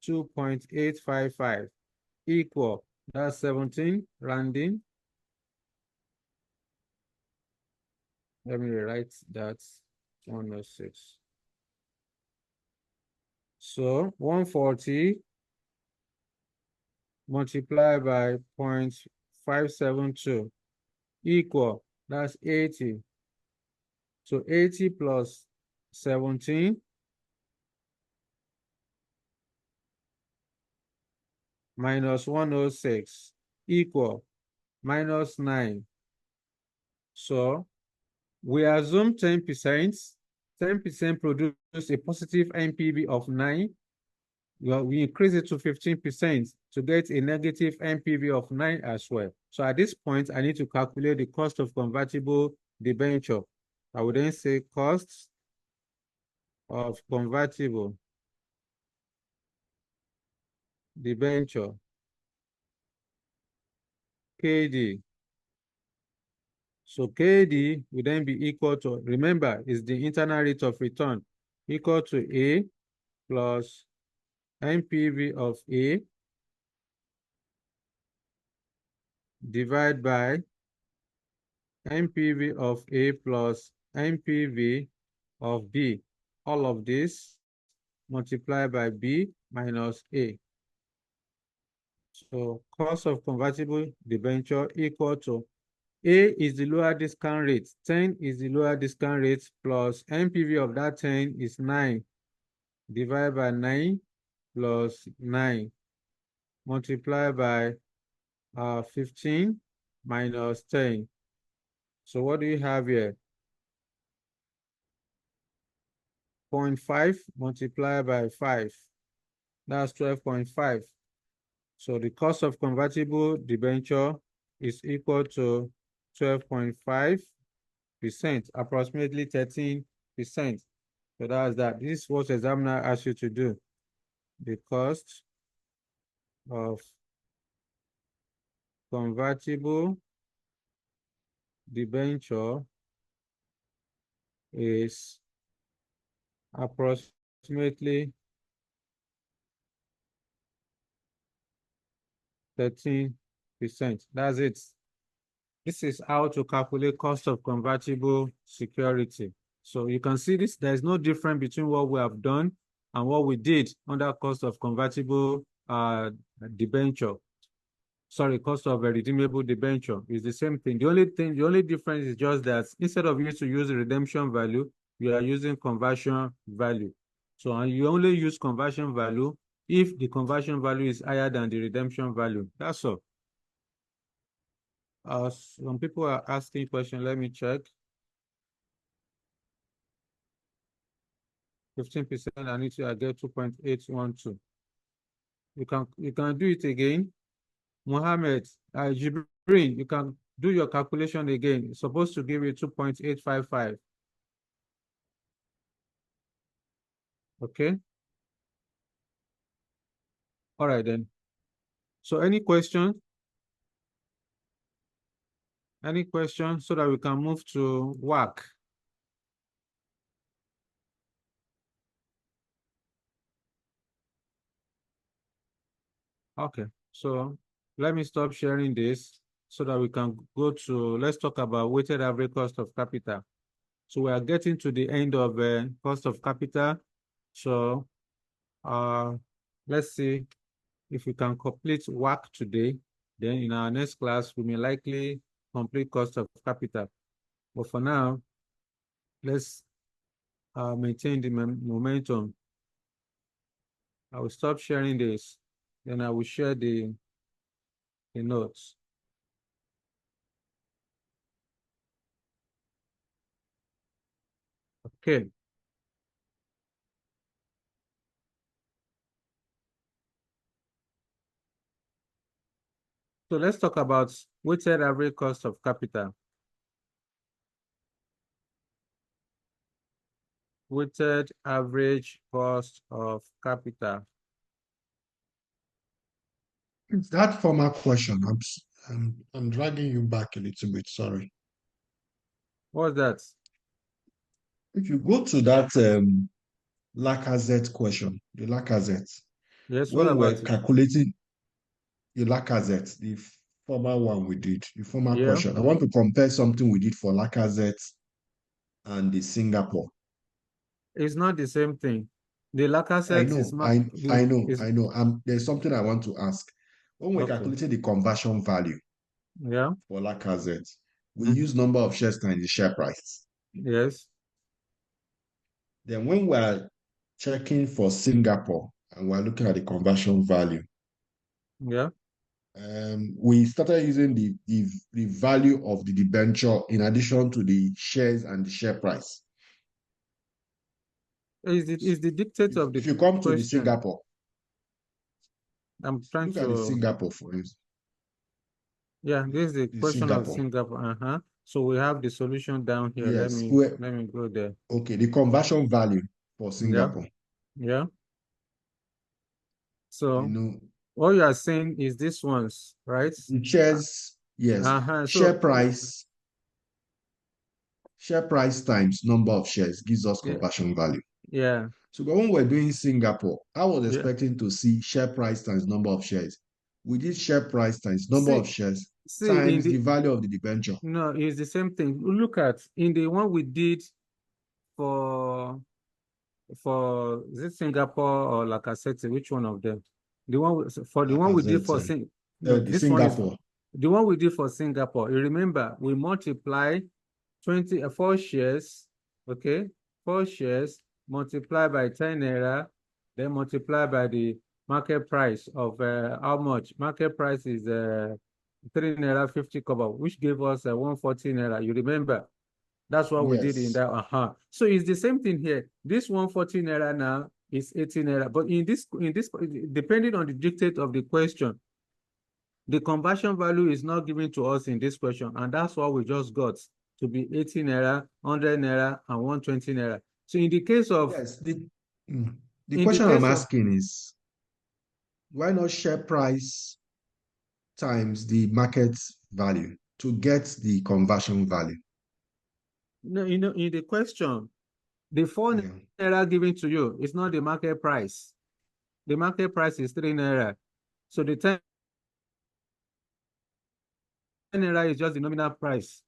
2.855 equal, that's 17 rounding. Let me write that 106. So 140 multiplied by 0.572 equal, that's 80. So 80 plus 17 minus 106 equal minus 9. So we assume 10%. 10% produce a positive NPV of 9. Well, we increase it to 15% to get a negative NPV of 9 as well. So at this point, I need to calculate the cost of convertible debenture. I would then say cost of convertible debenture, KD. So KD will then be equal to, remember, is the internal rate of return, equal to A plus NPV of A divided by NPV of A plus NPV of B. All of this multiplied by B minus A. So cost of convertible debenture equal to A is the lower discount rate, 10 is the lower discount rate, plus NPV of that 10 is 9, divided by 9 plus 9, multiplied by 15 minus 10. So what do you have here? 0.5 multiplied by 5, that's 12.5. So the cost of convertible debenture is equal to 12.5%, approximately 13%. So that's that. This is what examiner asks you to do. The cost of convertible debenture is approximately 13%. That's it. This is how to calculate cost of convertible security. So you can see this, there's no difference between what we have done and what we did under cost of convertible debenture. Sorry, cost of a redeemable debenture is the same thing. The only difference is just that instead of you to use the redemption value, you are using conversion value. So and you only use conversion value if the conversion value is higher than the redemption value. That's all. Some people are asking questions. Let me check. 15%. I need to get 2.812. You can do it again. Mohammed, Jibrin, you can do your calculation again. It's supposed to give you 2.855. Okay. All right then. So any questions? Any questions so that we can move to WAC? Okay, so let me stop sharing this so that we can go to, let's talk about weighted average cost of capital. So we are getting to the end of cost of capital. So let's see if we can complete WAC today. Then in our next class, we may likely complete cost of capital. But for now, let's maintain the momentum. I will stop sharing this. Then I will share the notes. Okay. So let's talk about weighted average cost of capital. Weighted average cost of capital. It's that former question. I'm dragging you back a little bit. Sorry. What's that? If you go to that Lacazette question, the Lacazette. Yes, what when we're about it? calculating the Lacazette, the former one we did, the former Yeah. question. I want to compare something we did for Lacazette and the Singapore. It's not the same thing. The Lacazette is I know. There's something I want to ask. When we're calculating the conversion value for Lacazette, we use number of shares times the share price. Yes. Then when we're checking for Singapore and we're looking at the conversion value, we started using the value of the debenture in addition to the shares and the share price. Is the dictate of the if you come to the question. Singapore, I'm trying look at the Singapore for instance. Yeah, this is the question of Singapore. So we have the solution down here. Yes. Let me go there. Okay, the conversion value for Singapore. Yeah. So what you are saying is this one's, right? The shares, yes. Share price times number of shares gives us conversion value. Yeah. So when we're doing Singapore, I was expecting to see share price times number of shares. We did share price times number of shares times the value of the debenture. No, it's the same thing. Look at in the one we did for is it Singapore or Lacazette? Which one of them? The one for the one we did for Singapore. The one we did for Singapore. You remember we multiply 4 shares, okay? 4 shares multiplied by 10 naira, then multiply by the market price of how much? Market price is 3 naira 50 kobo, which gave us 140 naira. You remember? That's what we did in that. So it's the same thing here. This 140 naira now is 80 naira. But in this, depending on the dictate of the question, The conversion value is not given to us in this question, and that's what we just got to be 80 naira, 100 naira, and 120 naira. So in the case of Yes, the in question the I'm case of asking is why not share price times the market value to get the conversion value? no, in the question, the 4 Yeah. naira given to you is not the market price. The market price is 3 naira. So the 10 naira is just the nominal price.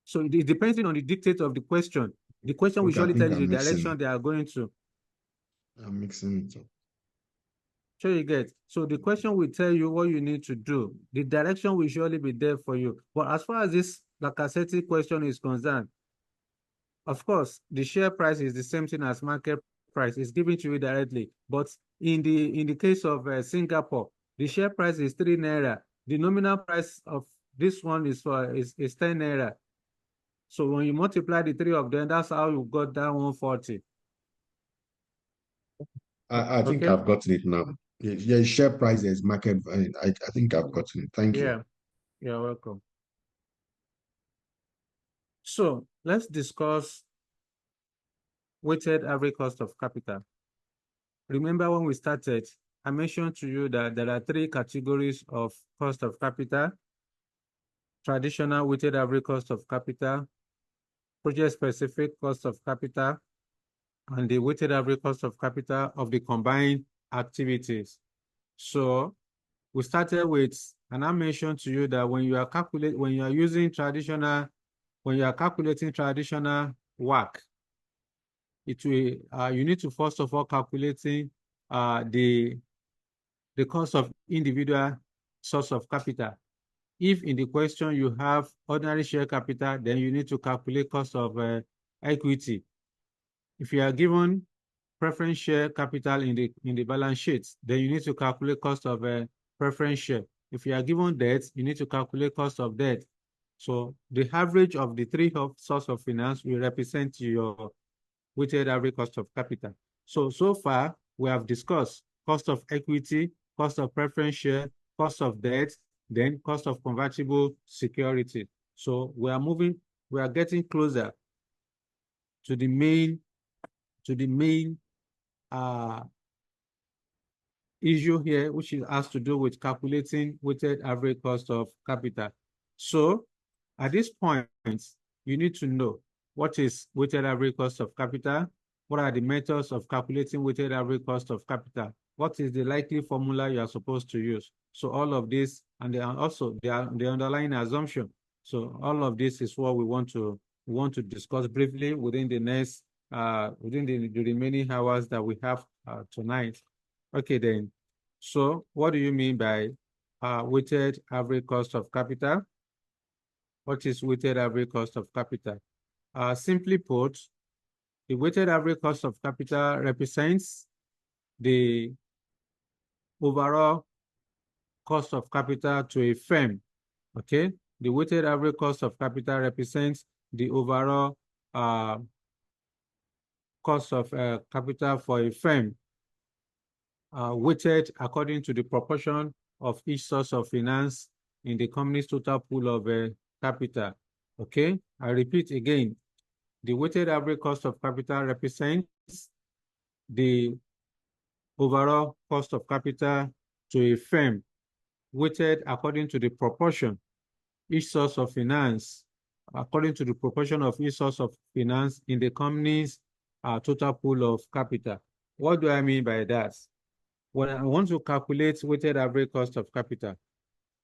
So it depending on the dictate of the question. The question will Okay, I surely tell think you I'm the mixing direction it. they are going to. I'm mixing it up. So you get. So the question will tell you what you need to do. The direction will surely be there for you. But as far as this Lacazette question is concerned, of course, the share price is the same thing as market price. It's given to you directly. But in the case of Singapore, the share price is 3 naira. The nominal price of this one is 10 naira. So when you multiply the three of them, that's how you got that 140. I think Okay? I've gotten it now. Yeah, share price is market. I think I've gotten it. Thank you. Yeah, you're welcome. So let's discuss weighted average cost of capital. Remember when we started, I mentioned to you that there are three categories of cost of capital: traditional weighted average cost of capital, project-specific cost of capital, and the weighted average cost of capital of the combined activities. So we started with, and I mentioned to you that when you are calculating traditional WACC, it will you need to first of all calculating the cost of individual source of capital. If in the question you have ordinary share capital, then you need to calculate cost of equity. If you are given preference share capital in the balance sheet, then you need to calculate cost of preference share. If you are given debt, you need to calculate cost of debt. So the average of the three sources of finance will represent your weighted average cost of capital. So far, we have discussed cost of equity, cost of preference share, cost of debt, then cost of convertible security. So we are getting closer to the main issue here, which has to do with calculating weighted average cost of capital. So at this point, you need to know what is weighted average cost of capital, what are the methods of calculating weighted average cost of capital, what is the likely formula you are supposed to use. So all of this, and also the underlying assumption. So all of this is what we want to discuss briefly within the next within the remaining hours that we have tonight. Okay, then. So what do you mean by weighted average cost of capital? What is weighted average cost of capital? Simply put, the weighted average cost of capital represents the overall cost of capital to a firm. Okay, the weighted average cost of capital represents the overall cost of capital for a firm, weighted according to the proportion of each source of finance in the company's total pool of capital. Okay, I repeat again, the weighted average cost of capital represents the overall cost of capital to a firm, weighted according to the proportion each source of finance, according to the proportion of each source of finance in the company's total pool of capital. What do I mean by that? When I want to calculate weighted average cost of capital,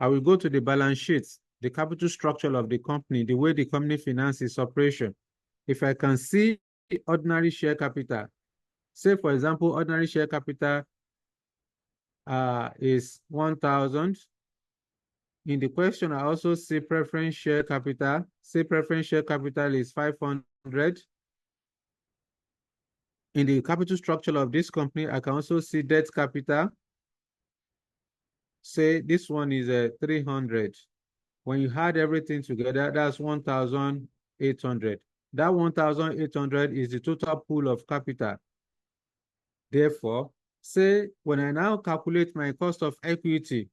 I will go to the balance sheet, the capital structure of the company, the way the company finances operation. If I can see ordinary share capital, say for example, ordinary share capital is 1,000. In the question, I also see preference share capital. Say preference share capital is 500. In the capital structure of this company, I can also see debt capital. Say this one is 300. When you add everything together, that's 1,800. That 1,800 is the total pool of capital. Therefore, say when I now calculate my cost of equity,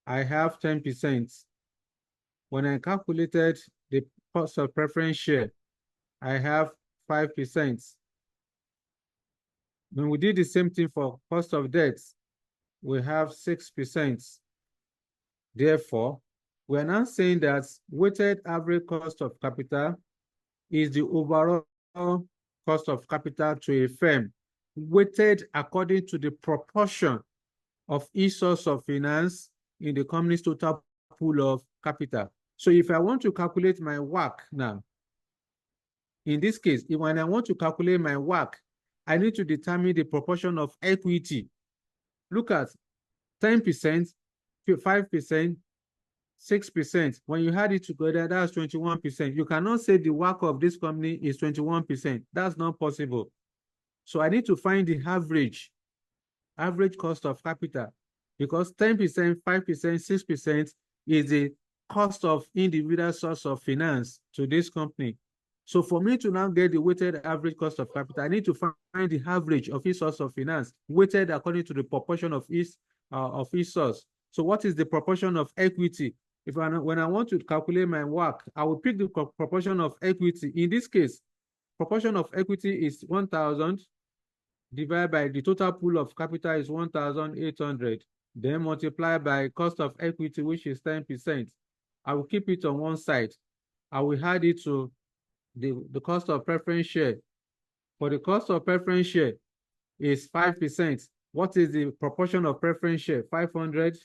I have 10%. When I calculated the cost of preference share, I have 5%. When we did the same thing for cost of debt, we have 6%. Therefore, we are now saying that weighted average cost of capital is the overall cost of capital to a firm, weighted according to the proportion of each source of finance in the company's total pool of capital. So if I want to calculate my WACC now, in this case, when I want to calculate my WACC, I need to determine the proportion of equity. Look at 10%, 5%, 6%. When you add it together, that's 21%. You cannot say the WACC of this company is 21%. That's not possible. So I need to find the average cost of capital, because 10%, 5%, 6% is the cost of individual source of finance to this company. So for me to now get the weighted average cost of capital, I need to find the average of each source of finance, weighted according to the proportion of each source. So what is the proportion of equity? When I want to calculate my WACC, I will pick the proportion of equity. In this case, proportion of equity is 1,000 divided by the total pool of capital is 1,800. Then multiply by cost of equity, which is 10%. I will keep it on one side. I will add it to the cost of preference share. For the cost of preference share is 5%. What is the proportion of preference share? 500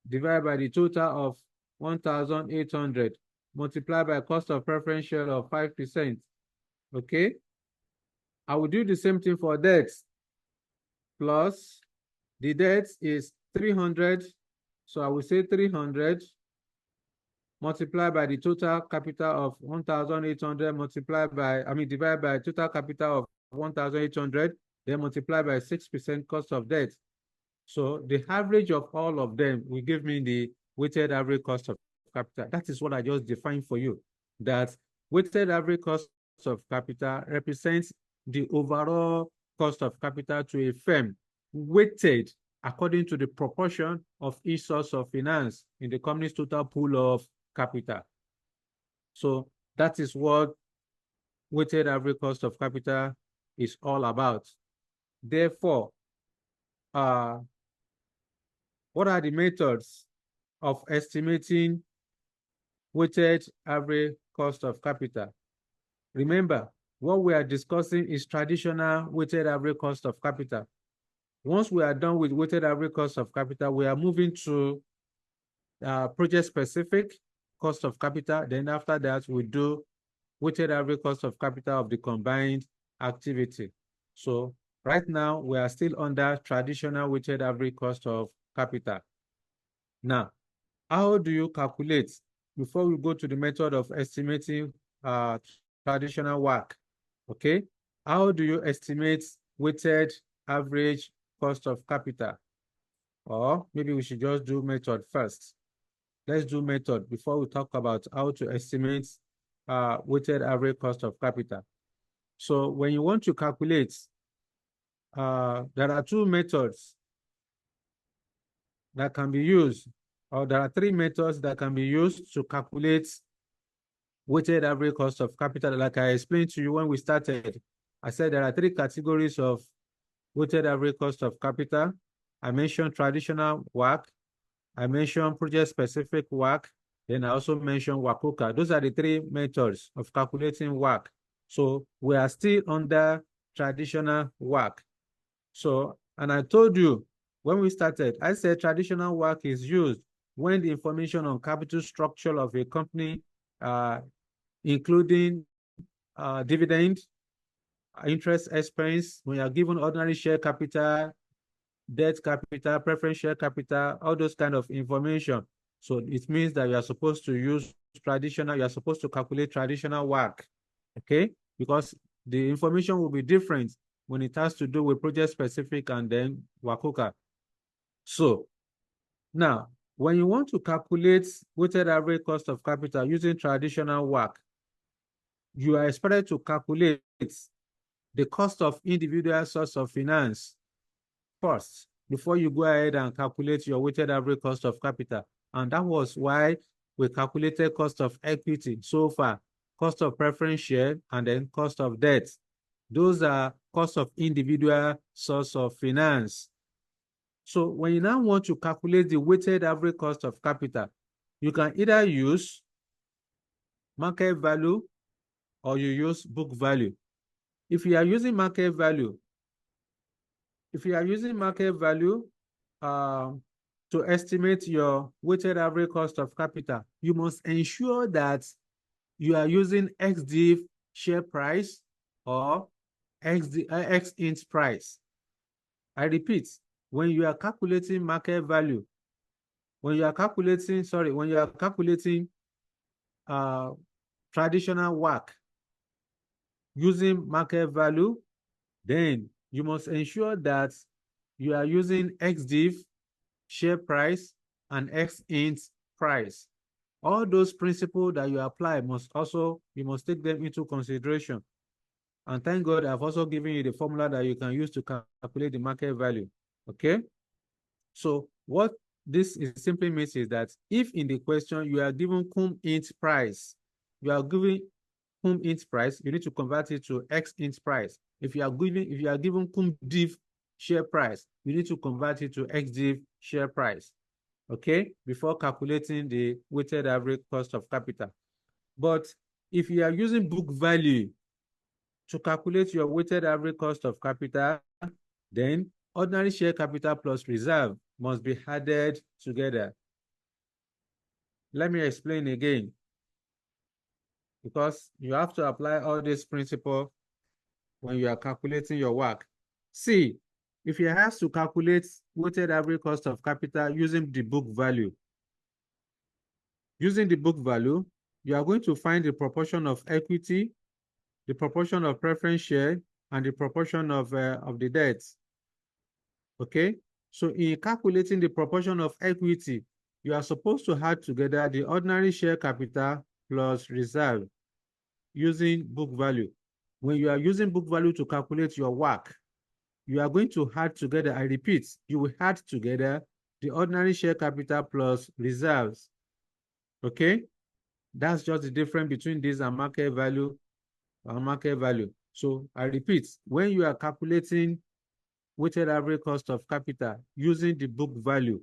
divided by the total of 1,800 multiplied by cost of preference share of 5%. Okay. I will do the same thing for debt. Plus the debt is 300. So I will say 300 multiplied by the total capital of 1,800 divided by total capital of 1,800, then multiply by 6% cost of debt. So the average of all of them will give me the weighted average cost of capital. That is what I just defined for you. That weighted average cost of capital represents the overall cost of capital to a firm, weighted according to the proportion of each source of finance in the company's total pool of capital. So that is what weighted average cost of capital is all about. Therefore, what are the methods of estimating weighted average cost of capital? Remember, what we are discussing is traditional weighted average cost of capital. Once we are done with weighted average cost of capital, we are moving to project-specific cost of capital. Then after that, we do weighted average cost of capital of the combined activity. So right now, we are still under traditional weighted average cost of capital. Now, how do you calculate, before we go to the method of estimating traditional WACC, okay? How do you estimate weighted average cost of capital? Or maybe we should just do method first. Let's do method before we talk about how to estimate weighted average cost of capital. So when you want to calculate, there are two methods that can be used, or there are three methods that can be used to calculate weighted average cost of capital. Like I explained to you when we started, I said there are three categories of weighted average cost of capital. I mentioned traditional WACC, I mentioned project-specific WACC, then I also mentioned WACOCA. Those are the three methods of calculating WACC. So we are still under traditional WACC. So, and I told you when we started, I said traditional WACC is used when the information on capital structure of a company, including dividend, interest expense, when you are given ordinary share capital, debt capital, preference share capital, all those kind of information. So it means that you are supposed to use traditional, you are supposed to calculate traditional WACC, okay? Because the information will be different when it has to do with project specific and then WACOCA. So now, when you want to calculate weighted average cost of capital using traditional WACC, you are expected to calculate the cost of individual source of finance first. before you go ahead and calculate your weighted average cost of capital. And that was why we calculated cost of equity so far, cost of preference share, and then cost of debt. Those are costs of individual source of finance. So when you now want to calculate the weighted average cost of capital, you can either use market value or you use book value. If you are using market value, to estimate your weighted average cost of capital, you must ensure that you are using XDIV share price or X-int price. I repeat, when you are calculating market value, when you are calculating traditional WACC using market value, then you must ensure that you are using XDIV share price and X-int price. All those principles that you apply you must take them into consideration. And thank God I've also given you the formula that you can use to calculate the market value. Okay? So what this simply means is that if in the question you are given cum-int price, you need to convert it to X-int price. If you are given cum-div share price, you need to convert it to XDIV share price. Okay, before calculating the weighted average cost of capital. But if you are using book value to calculate your weighted average cost of capital, then ordinary share capital plus reserve must be added together. Let me explain again, because you have to apply all these principles when you are calculating your WACC. See, if you have to calculate weighted average cost of capital using the book value, you are going to find the proportion of equity, the proportion of preference share, and the proportion of the debt. Okay, so in calculating the proportion of equity, you are supposed to add together the ordinary share capital plus reserve using book value. When you are using book value to calculate your WACC, you are going to add together, I repeat, you will add together the ordinary share capital plus reserves. Okay, that's just the difference between this and market value. So I repeat, when you are calculating weighted average cost of capital using the book value,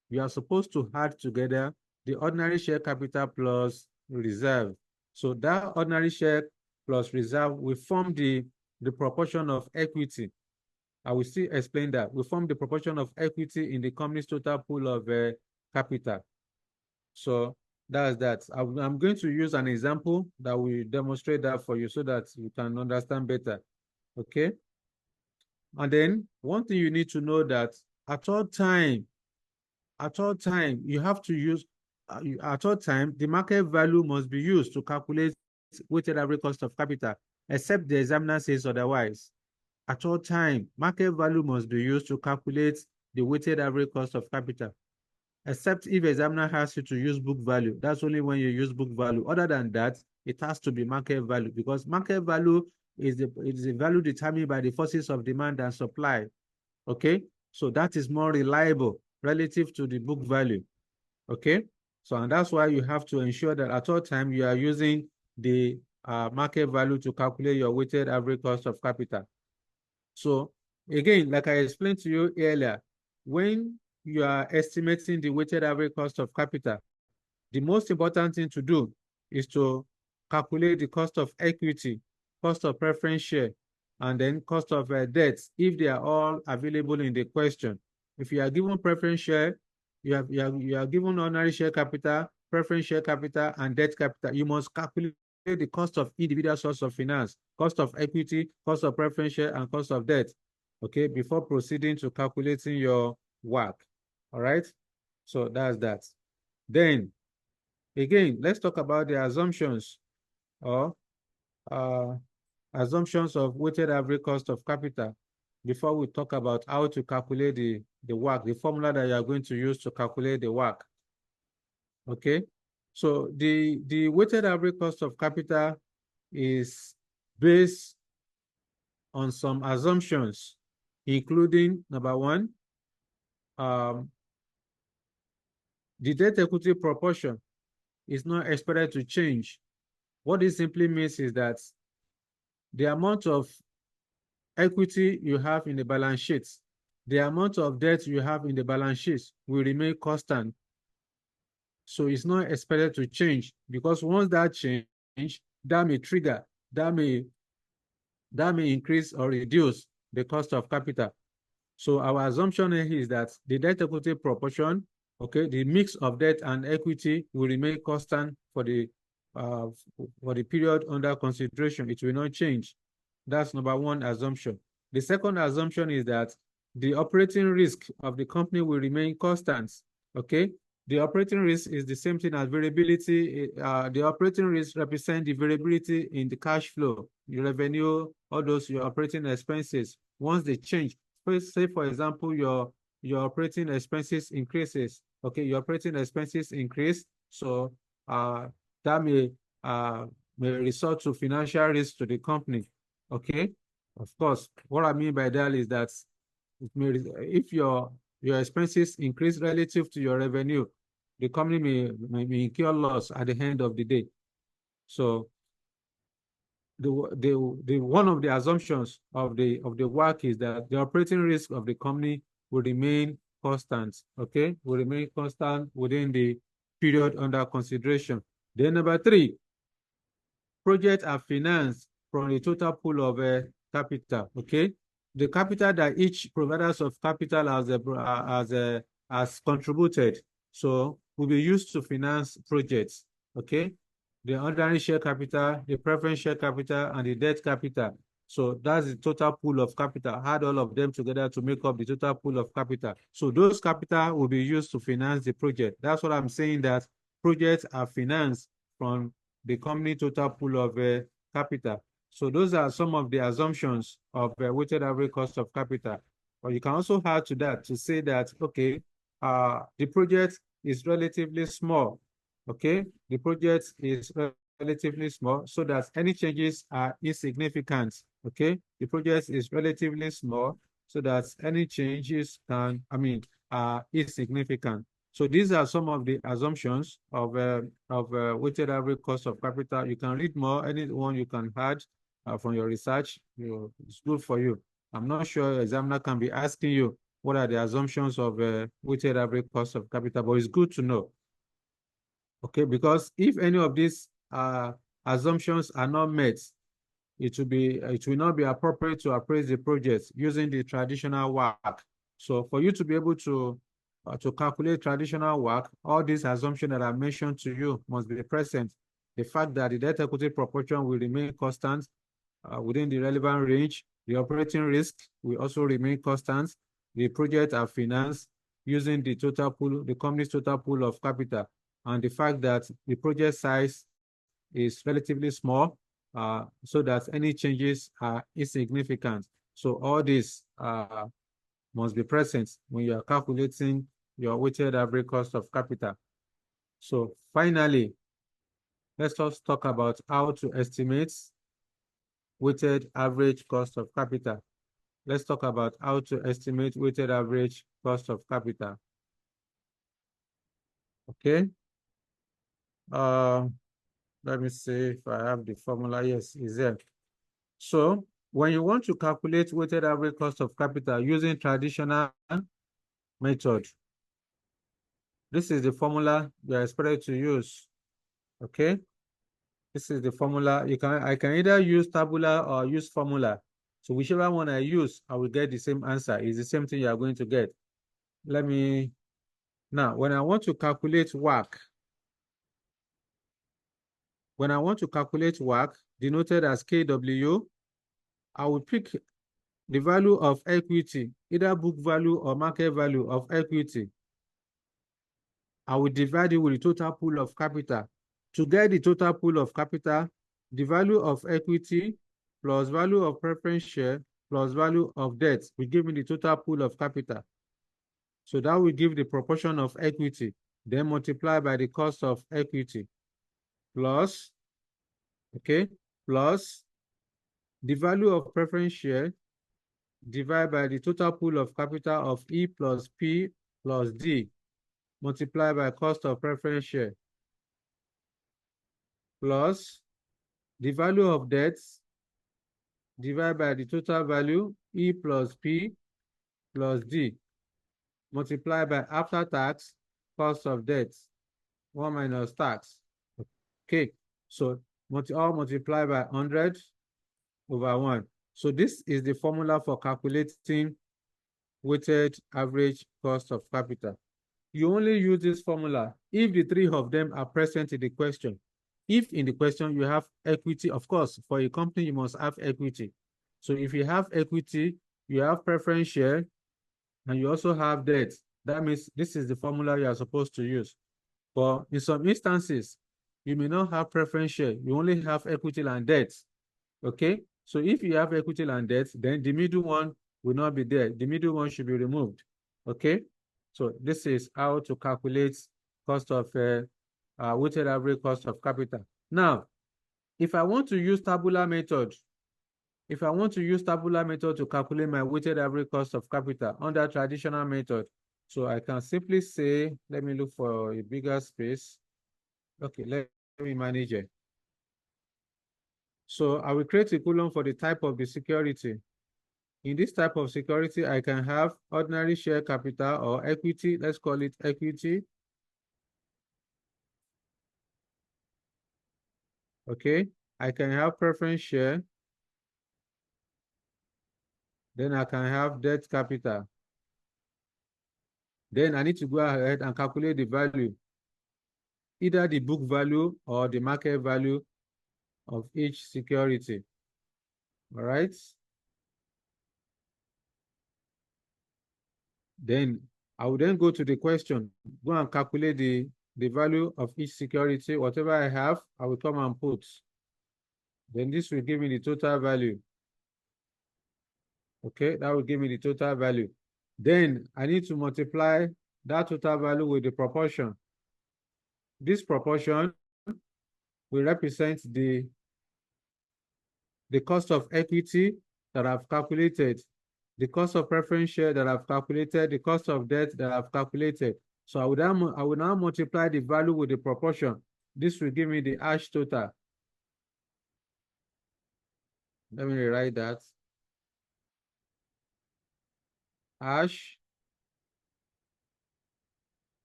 you are supposed to add together the ordinary share capital plus reserve. So that ordinary share plus reserve will form the proportion of equity. I will still explain that. We form the proportion of equity in the company's total pool of capital. So that's that. I'm going to use an example that will demonstrate that for you so that you can understand better. Okay? And then one thing you need to know that at all time, you have to use, the market value must be used to calculate weighted average cost of capital, except the examiner says otherwise. At all time, market value must be used to calculate the weighted average cost of capital, except if examiner has you to use book value. That's only when you use book value. Other than that, it has to be market value, because market value is the value determined by the forces of demand and supply. Okay, so that is more reliable relative to the book value. Okay, so and that's why you have to ensure that at all time you are using the market value to calculate your weighted average cost of capital. So again, like I explained to you earlier, when you are estimating the weighted average cost of capital, the most important thing to do is to calculate the cost of equity, cost of preference share, and then cost of debt, if they are all available in the question. If you are given preference share, you are given ordinary share capital, preference share capital, and debt capital, you must calculate the cost of individual source of finance, cost of equity, cost of preference share, and cost of debt, okay, before proceeding to calculating your WACC. All right, so that's that. Then again, let's talk about the assumptions or assumptions of weighted average cost of capital before we talk about how to calculate the WACC, the formula that you are going to use to calculate the WACC. Okay, so the weighted average cost of capital is based on some assumptions, including number one, the debt equity proportion is not expected to change. What this simply means is that the amount of equity you have in the balance sheet, the amount of debt you have in the balance sheet will remain constant. So it's not expected to change, because once that change, that may trigger, that may increase or reduce the cost of capital. So our assumption is that the debt equity proportion, okay, the mix of debt and equity will remain constant for the period under consideration. It will not change. That's number one assumption. The second assumption is that the operating risk of the company will remain constant. Okay, the operating risk is the same thing as variability. The operating risk represents the variability in the cash flow, your revenue, all those your operating expenses. Once they change, say for example, your operating expenses increases. Okay, your operating expenses increase, so that may result to financial risk to the company. Okay, of course, what I mean by that is that if your expenses increase relative to your revenue, the company may incur loss at the end of the day. So the one of the assumptions of the work is that the operating risk of the company will remain constant. Okay, will remain constant within the period under consideration. Then number three, projects are financed from the total pool of capital. Okay, the capital that each providers of capital has contributed, so will be used to finance projects. Okay, the ordinary share capital, the preference share capital, and the debt capital. So that's the total pool of capital. Add all of them together to make up the total pool of capital. So those capital will be used to finance the project. That's what I'm saying, that projects are financed from the company total pool of capital. So those are some of the assumptions of weighted average cost of capital. But you can also add to that to say that, okay, the project is relatively small. Okay, the project is relatively small, so that any changes are insignificant. Okay, the project is relatively small, so that any changes are insignificant. So these are some of the assumptions of weighted average cost of capital. You can read more, anyone you can add from your research. It's good for you. I'm not sure examiner can be asking you what are the assumptions of weighted average cost of capital, but it's good to know. Okay, because if any of these assumptions are not met, it will not be appropriate to appraise the project using the traditional WACC. So for you to be able to calculate traditional WACC, all these assumptions that I mentioned to you must be present. The fact that the debt equity proportion will remain constant within the relevant range, the operating risk will also remain constant, the project are financed using the total pool, the company's total pool of capital, and the fact that the project size is relatively small, so that any changes are insignificant. So all this must be present when you are calculating your weighted average cost of capital. So finally, let's just talk about how to estimate weighted average cost of capital. Let's talk about how to estimate weighted average cost of capital. Okay. Let me see if I have the formula. Yes, is there. So when you want to calculate weighted average cost of capital using traditional method, this is the formula you are expected to use. Okay. This is the formula. I can either use tabular or use formula. So whichever one I use, I will get the same answer. It's the same thing you are going to get. Now, when I want to calculate WACC, denoted as KW, I will pick the value of equity, either book value or market value of equity. I will divide it with the total pool of capital. To get the total pool of capital, the value of equity plus value of preference share plus value of debt will give me the total pool of capital. So that will give the proportion of equity, then multiply by the cost of equity, plus, okay, plus the value of preference share divided by the total pool of capital of E plus P plus D multiplied by cost of preference share plus the value of debts divided by the total value E plus P plus D multiplied by after tax cost of debt 1 minus tax. Okay, so all multiplied by 100 over 1. So this is the formula for calculating weighted average cost of capital. You only use this formula if the three of them are present in the question. If in the question you have equity, of course, for a company, you must have equity. So if you have equity, you have preference share, and you also have debt. That means this is the formula you are supposed to use. But in some instances, you may not have preference share. You only have equity and debt. Okay? So if you have equity and debt, then the middle one will not be there. The middle one should be removed. Okay? So this is how to calculate cost of weighted average cost of capital. Now, if I want to use tabular method, to calculate my weighted average cost of capital under traditional method, so I can simply say, let me look for a bigger space. Okay, let me manage it. So I will create a column for the type of the security. In this type of security, I can have ordinary share capital or equity. Let's call it equity. Okay, I can have preference share. Then I can have debt capital. Then I need to go ahead and calculate the value, either the book value or the market value of each security. All right. Then I will then go to the question, go and calculate the value of each security. Whatever I have, I will come and put. Then this will give me the total value. Okay, that will give me the total value. Then I need to multiply that total value with the proportion. This proportion will represent the cost of equity that I've calculated, the cost of preference share that I've calculated, the cost of debt that I've calculated. So I will now multiply the value with the proportion. This will give me the ash total. Let me rewrite that. Ash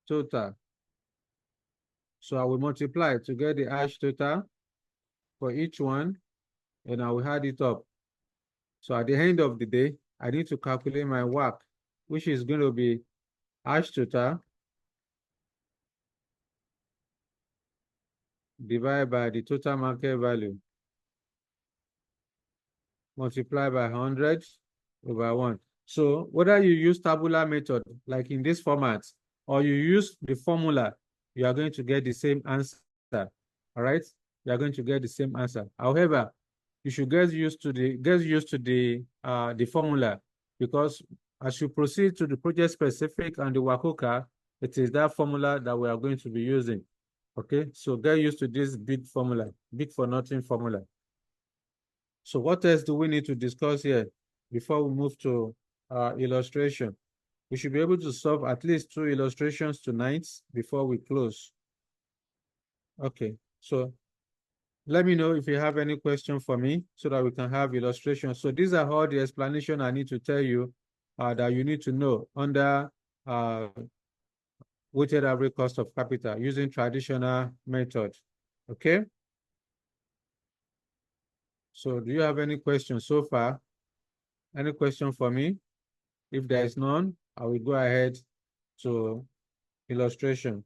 total. So I will multiply to get the ash total for each one, and I will add it up. So at the end of the day, I need to calculate my WACC, which is going to be ash total divided by the total market value multiplied by 100 over 1. So whether you use tabular method, like in this format, or you use the formula, you are going to get the same answer. All right? You are going to get the same answer. However, you should get used to the formula, because as you proceed to the project specific and the WACOCA, it is that formula that we are going to be using. Okay, so get used to this big formula, big for nothing formula. So what else do we need to discuss here before we move to illustration? We should be able to solve at least 2 illustrations tonight before we close. Okay, so let me know if you have any question for me so that we can have illustrations. So these are all the explanation I need to tell you that you need to know under weighted average cost of capital using traditional method. Okay? So do you have any questions so far? Any question for me? If there is none, I will go ahead to illustration.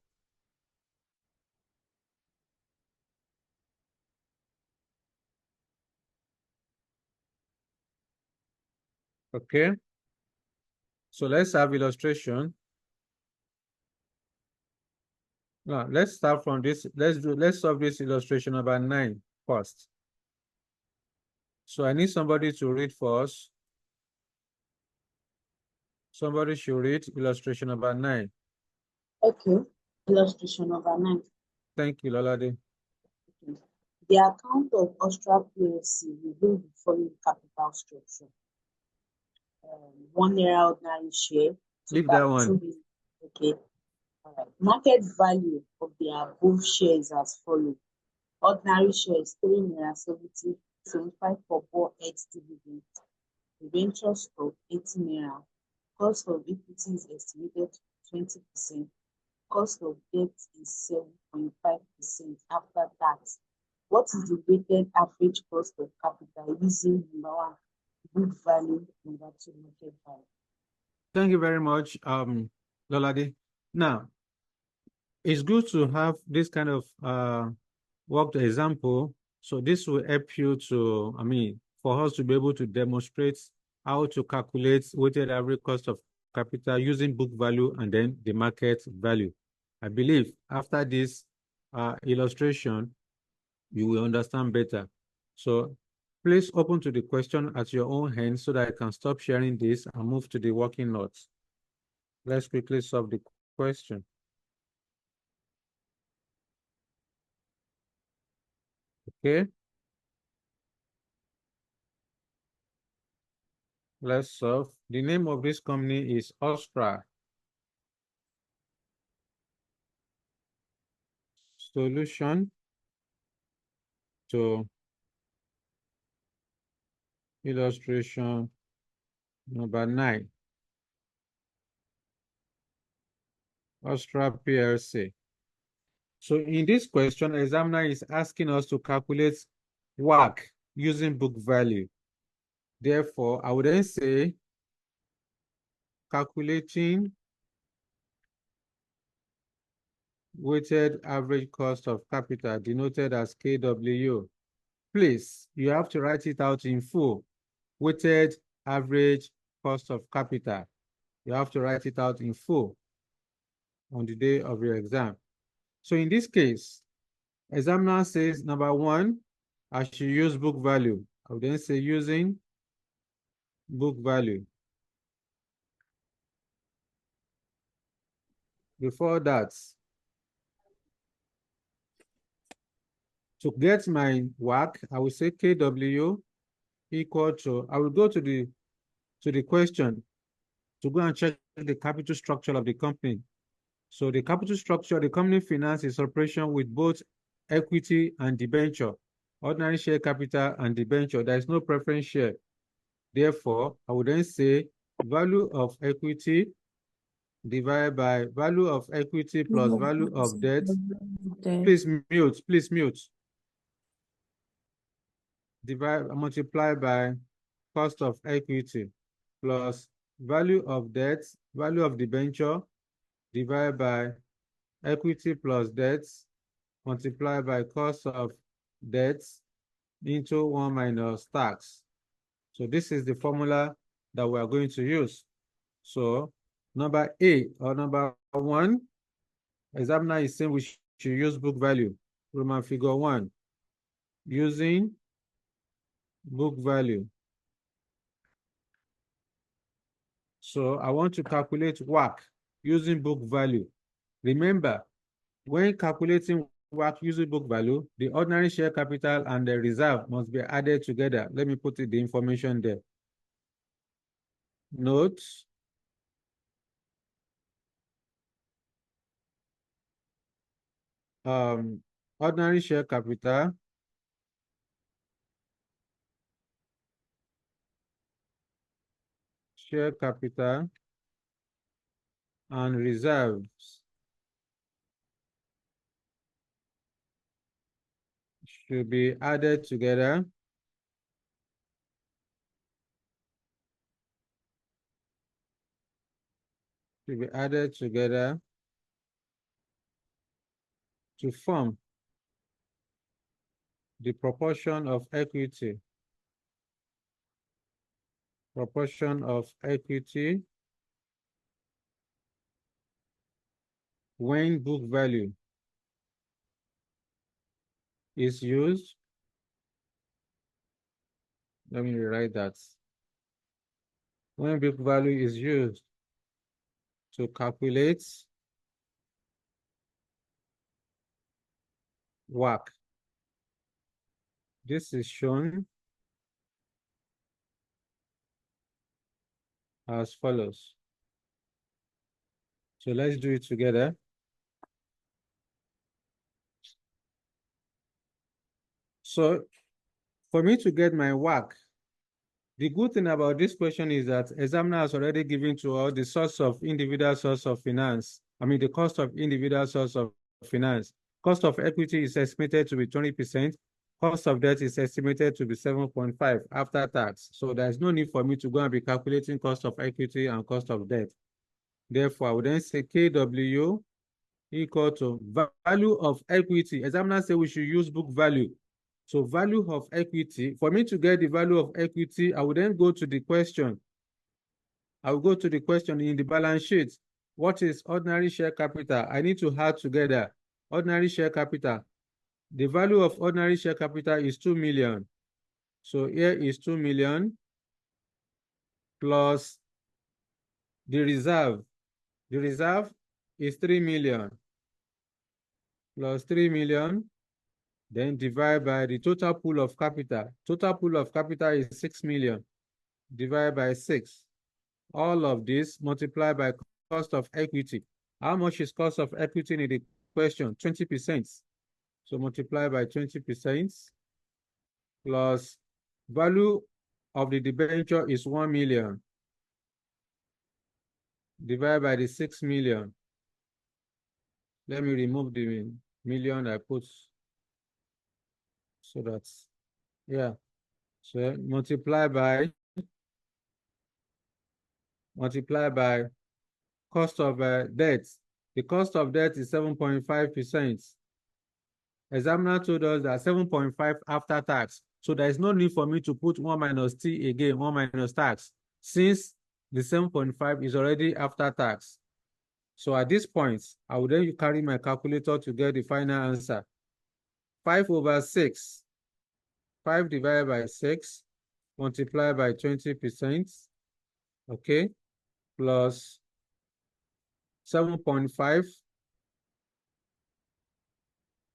Okay. So let's have illustration. Now let's start from this. Let's solve this illustration number 9 first. So I need somebody to read for us. Somebody should read illustration number 9. Okay. Illustration number 9. Thank you, Lolade. Okay. The account of Austral PLC reveals the following capital structure. 1 naira ordinary share. Leave that one. Okay. All right. Market value of the above shares as follows. Ordinary shares 3 naira 75 for board ex dividend. Debenture stock 80 naira. Cost of equity is estimated to 20%. Cost of debt is 7.5% after tax. What is the weighted average cost of capital using number one, book value, number two, market value? Thank you very much, Lolade. Now, it's good to have this kind of worked example. So this will help you to, for us to be able to demonstrate how to calculate weighted average cost of capital using book value and then the market value. I believe after this illustration, you will understand better. So please open to the question at your own hand so that I can stop sharing this and move to the working notes. Let's quickly solve the question. Okay. Let's solve. The name of this company is Ostra Solution to illustration number 9. Ostra PLC. So in this question, examiner is asking us to calculate WACC using book value. Therefore, I would then say calculating weighted average cost of capital, denoted as KW. Please, you have to write it out in full. Weighted average cost of capital. You have to write it out in full on the day of your exam. So in this case, examiner says, number one, I should use book value. I would then say using book value. Before that, to get my WACC, I will say KW equal to, I will go to the question to go and check the capital structure of the company. So the capital structure, the company finances operation with both equity and debenture, ordinary share capital and debenture. There is no preference share. Therefore, I would then say value of equity divided by value of equity plus value of debt. Please mute. Multiply by cost of equity plus value of debt, value of debenture divided by equity plus debt multiplied by cost of debt into 1 minus tax. So this is the formula that we are going to use. So number A or number 1, examiner is saying we should use book value. Roman figure 1, using book value. So I want to calculate WACC using book value. Remember, when calculating WACC using book value, the ordinary share capital and the reserve must be added together. Let me put the information there. Note, ordinary share capital and reserves should be added together to form the proportion of equity when book value is used. Let me rewrite that. When book value is used to calculate WACC. This is shown as follows. So let's do it together. So for me to get my WACC, the good thing about this question is that examiner has already given to us the source of individual source of finance. I mean, the cost of individual source of finance. Cost of equity is estimated to be 20%. Cost of debt is estimated to be 7.5 after tax. So there's no need for me to go and be calculating cost of equity and cost of debt. Therefore, I would then say KW equal to value of equity. Examiner say we should use book value. So value of equity, for me to get the value of equity, I will then go to the question. I will go to the question in the balance sheet. What is ordinary share capital? I need to add together ordinary share capital. The value of ordinary share capital is 2 million. So here is 2 million plus the reserve. The reserve is 3 million plus 3 million, then divide by the total pool of capital. Total pool of capital is 6 million divided by 6. All of this multiplied by cost of equity. How much is cost of equity in the question? 20%. So multiply by 20% plus value of the debenture is 1 million divided by the 6 million. Let me remove the million I put so that's, yeah. So multiply by cost of debt. The cost of debt is 7.5%. Examiner told us that 7.5 after tax. So there is no need for me to put 1 minus T again, 1 minus tax, since the 7.5 is already after tax. So at this point, I will then carry my calculator to get the final answer. 5/6. 5 divided by 6, multiplied by 20%, okay, plus 7.5,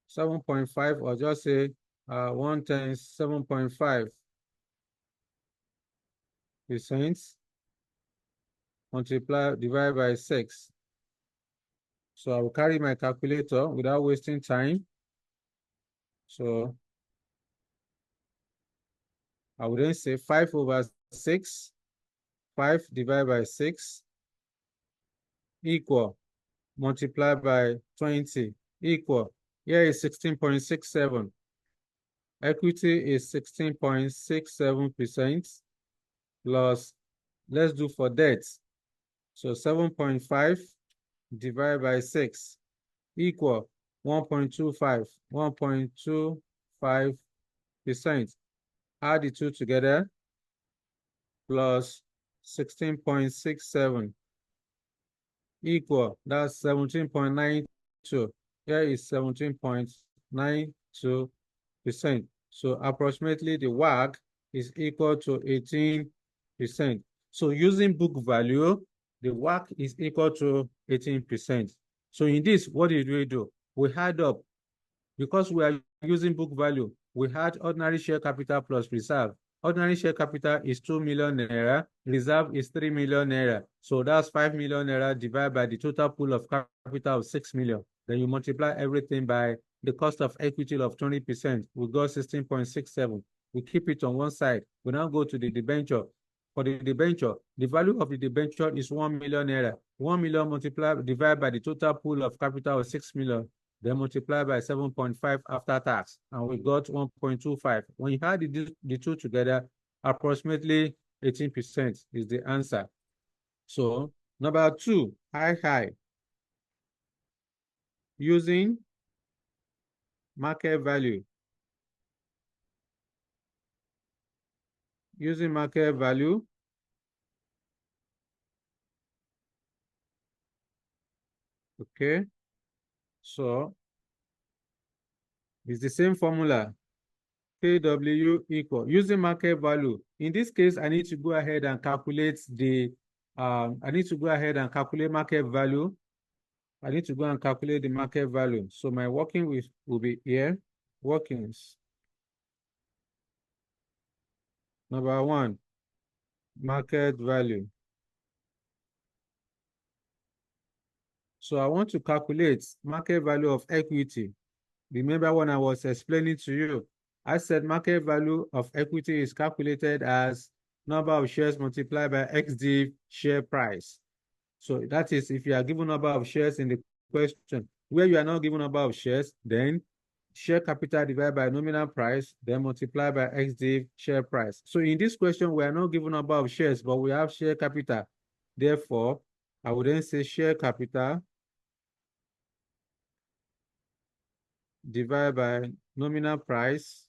7.5, or just say 1 times 7.5% divided by 6. So I will carry my calculator without wasting time. So I will then say 5/6, 5 divided by 6 equal, multiplied by 20 equal. Here is 16.67. Equity is 16.67% plus, let's do for debt. So 7.5 divided by 6 equal 1.25, 1.25%. Add the two together, plus 16.67 equal, that's 17.92. Here is 17.92%. So approximately the WACC is equal to 18%. So using book value, the WACC is equal to 18%. So in this, what did we do? We add up, because we are using book value, we had ordinary share capital plus reserve. Ordinary share capital is 2 million naira, reserve is 3 million naira. So that's 5 million naira divided by the total pool of capital of 6 million. Then you multiply everything by the cost of equity of 20%. We got 16.67. We keep it on one side. We now go to the debenture. For the debenture, the value of the debenture is 1 million naira. 1 million multiplied divided by the total pool of capital of 6 million. Then multiply by 7.5 after tax, and we got 1.25. When you add the two together, approximately 18% is the answer. So number 2, high. Using market value. Using market value, okay. So it's the same formula. KW equal, using market value. In this case, I need to go ahead and calculate the, market value. I need to go and calculate the market value. So my working with will be here, workings. Number 1, market value. So I want to calculate market value of equity. Remember when I was explaining to you, I said market value of equity is calculated as number of shares multiplied by XD share price. So that is if you are given number of shares in the question. Where you are not given number of shares, then share capital divided by nominal price, then multiplied by XD share price. So in this question, we are not given number of shares, but we have share capital. Therefore, I would then say share capital divided by nominal price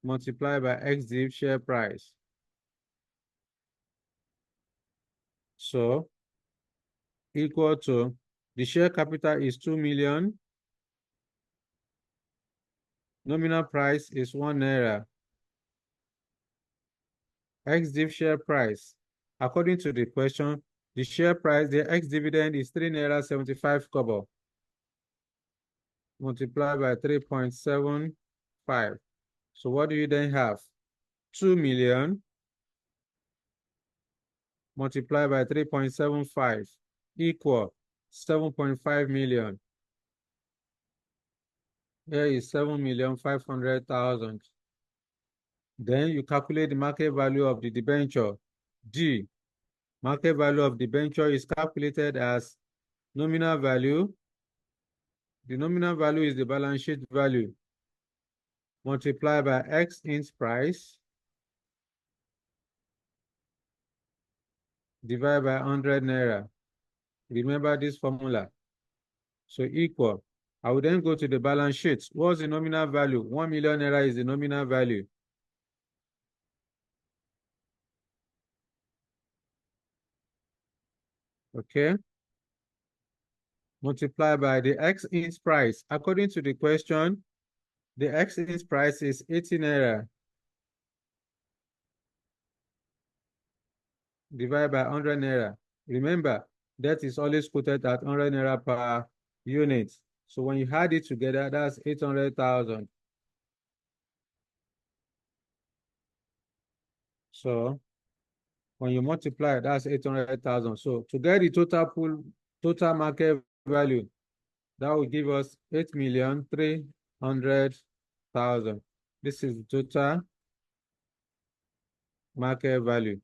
multiplied by XD share price. So equal to the share capital is 2 million. Nominal price is 1 naira. XD share price. According to the question, the share price, the ex-dividend is 3 naira 75 kobo multiplied by 3.75. So what do you then have? 2 million multiplied by 3.75 equal 7.5 million. Here is 7,500,000. Then you calculate the market value of the debenture. G. Market value of the debenture is calculated as nominal value. The nominal value is the balance sheet value multiplied by X int price divided by 100 naira. Remember this formula. So equal. I will then go to the balance sheet. What's the nominal value? 1 million naira is the nominal value. Okay. Multiplied by the X int price. According to the question, the X int price is 80 naira. Divided by 100 naira. Remember, that is always quoted at 100 naira per unit. So when you add it together, that's 800,000. So when you multiply, that's 800,000. So to get the total market value, that will give us 8,300,000. This is the total market value.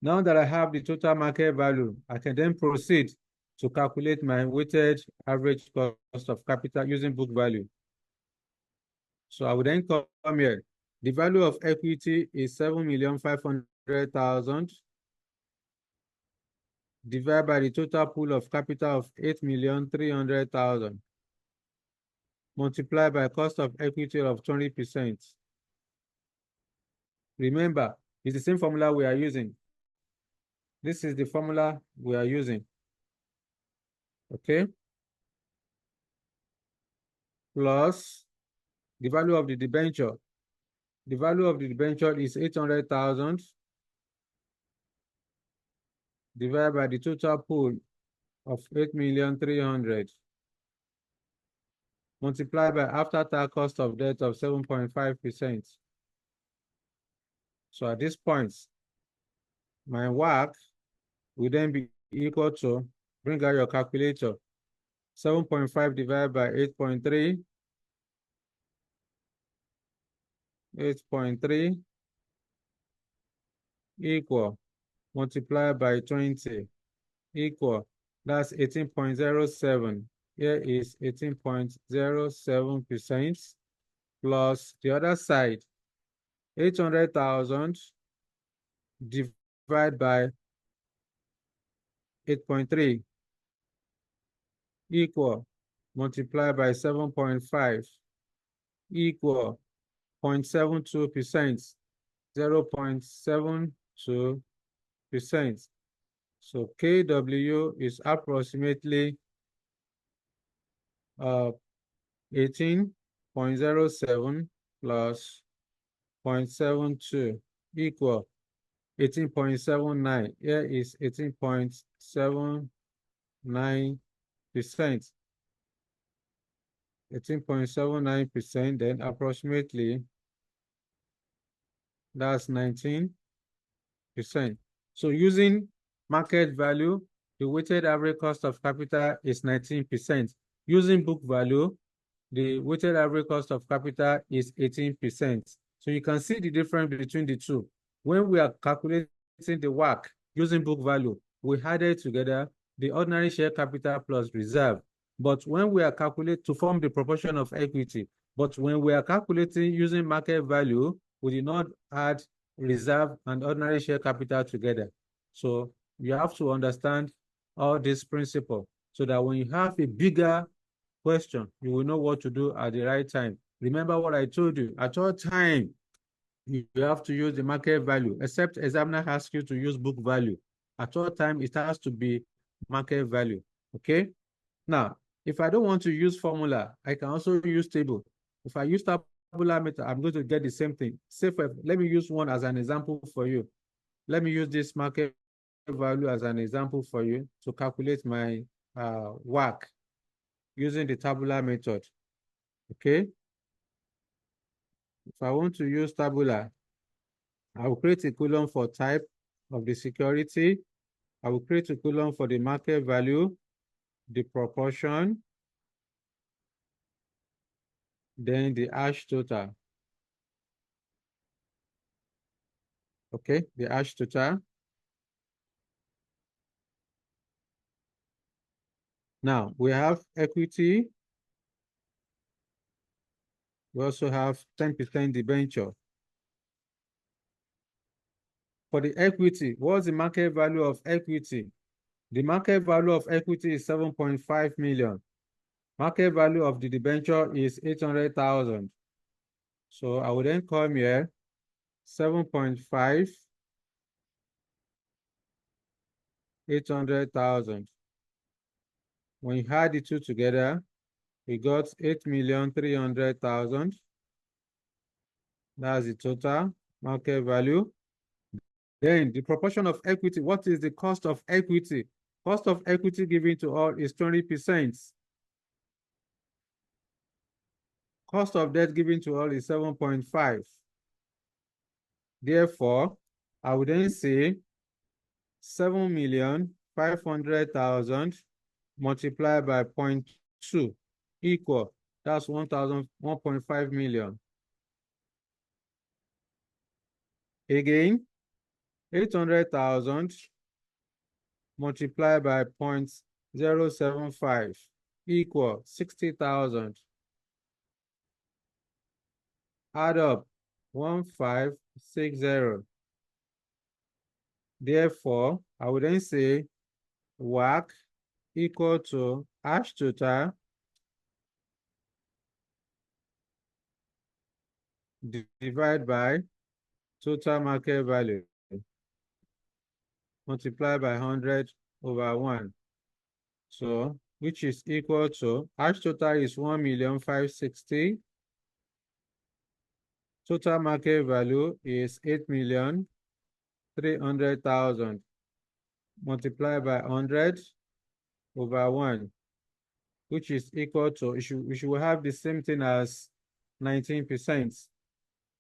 Now that I have the total market value, I can then proceed to calculate my weighted average cost of capital using book value. So I would then come here. The value of equity is 7,500,000 divided by the total pool of capital of 8,300,000 multiplied by cost of equity of 20%. Remember, it's the same formula we are using. This is the formula we are using. Okay? Plus the value of the debenture. The value of the debenture is 800,000 divided by the total pool of 8,300,000 multiplied by after-tax cost of debt of 7.5%. So at this point, my work will then be equal to, bring out your calculator, 7.5 divided by 8.3, 8.3 equal, multiplied by 20 equal, that's 18.07. Here is 18.07% plus the other side, 800,000 divided by 8.3 equal, multiplied by 7.5 equal 0.72%, 0.72%. So KW is approximately 18.07 plus 0.72 equal 18.79. Here is 18.79%. 18.79%, then approximately that's 19%. So using market value, the weighted average cost of capital is 19%. Using book value, the weighted average cost of capital is 18%. So you can see the difference between the two. When we are calculating the WACC using book value, we added together the ordinary share capital plus reserve. But when we are calculating to form the proportion of equity, but when we are calculating using market value, we did not add reserve and ordinary share capital together. So you have to understand all this principle so that when you have a bigger question, you will know what to do at the right time. Remember what I told you, at all time, you have to use the market value, except examiner asks you to use book value. At all time, it has to be market value, okay? Now, if I don't want to use formula, I can also use table. If I use tabular method, I'm going to get the same thing. Let me use one as an example for you. Let me use this market value as an example for you to calculate my WACC using the tabular method, okay? If I want to use tabular, I will create a column for type of the security. I will create a column for the market value, the proportion, then the hash total. Okay, the hash total. Now we have equity. We also have 10% debenture. For the equity, what's the market value of equity? The market value of equity is 7.5 million. Market value of the debenture is 800,000. So I will then come here, 7.5, 800,000. When you add the two together, we got 8,300,000. That's the total market value. Then the proportion of equity, what is the cost of equity? Cost of equity given to all is 20%. Cost of debt given to all is 7.5. Therefore, I would then say 7,500,000 multiplied by 0.2 equal, that's 1.5 million. Again, 800,000 multiplied by 0.075 equal 60,000. Add up 1560. Therefore, I would then say WACC equal to hash total divided by total market value multiplied by 100/1. So, which is equal to, hash total is 1,560,000. Total market value is 8,300,000 multiplied by 100/1, which is equal to, we should have the same thing as 19%.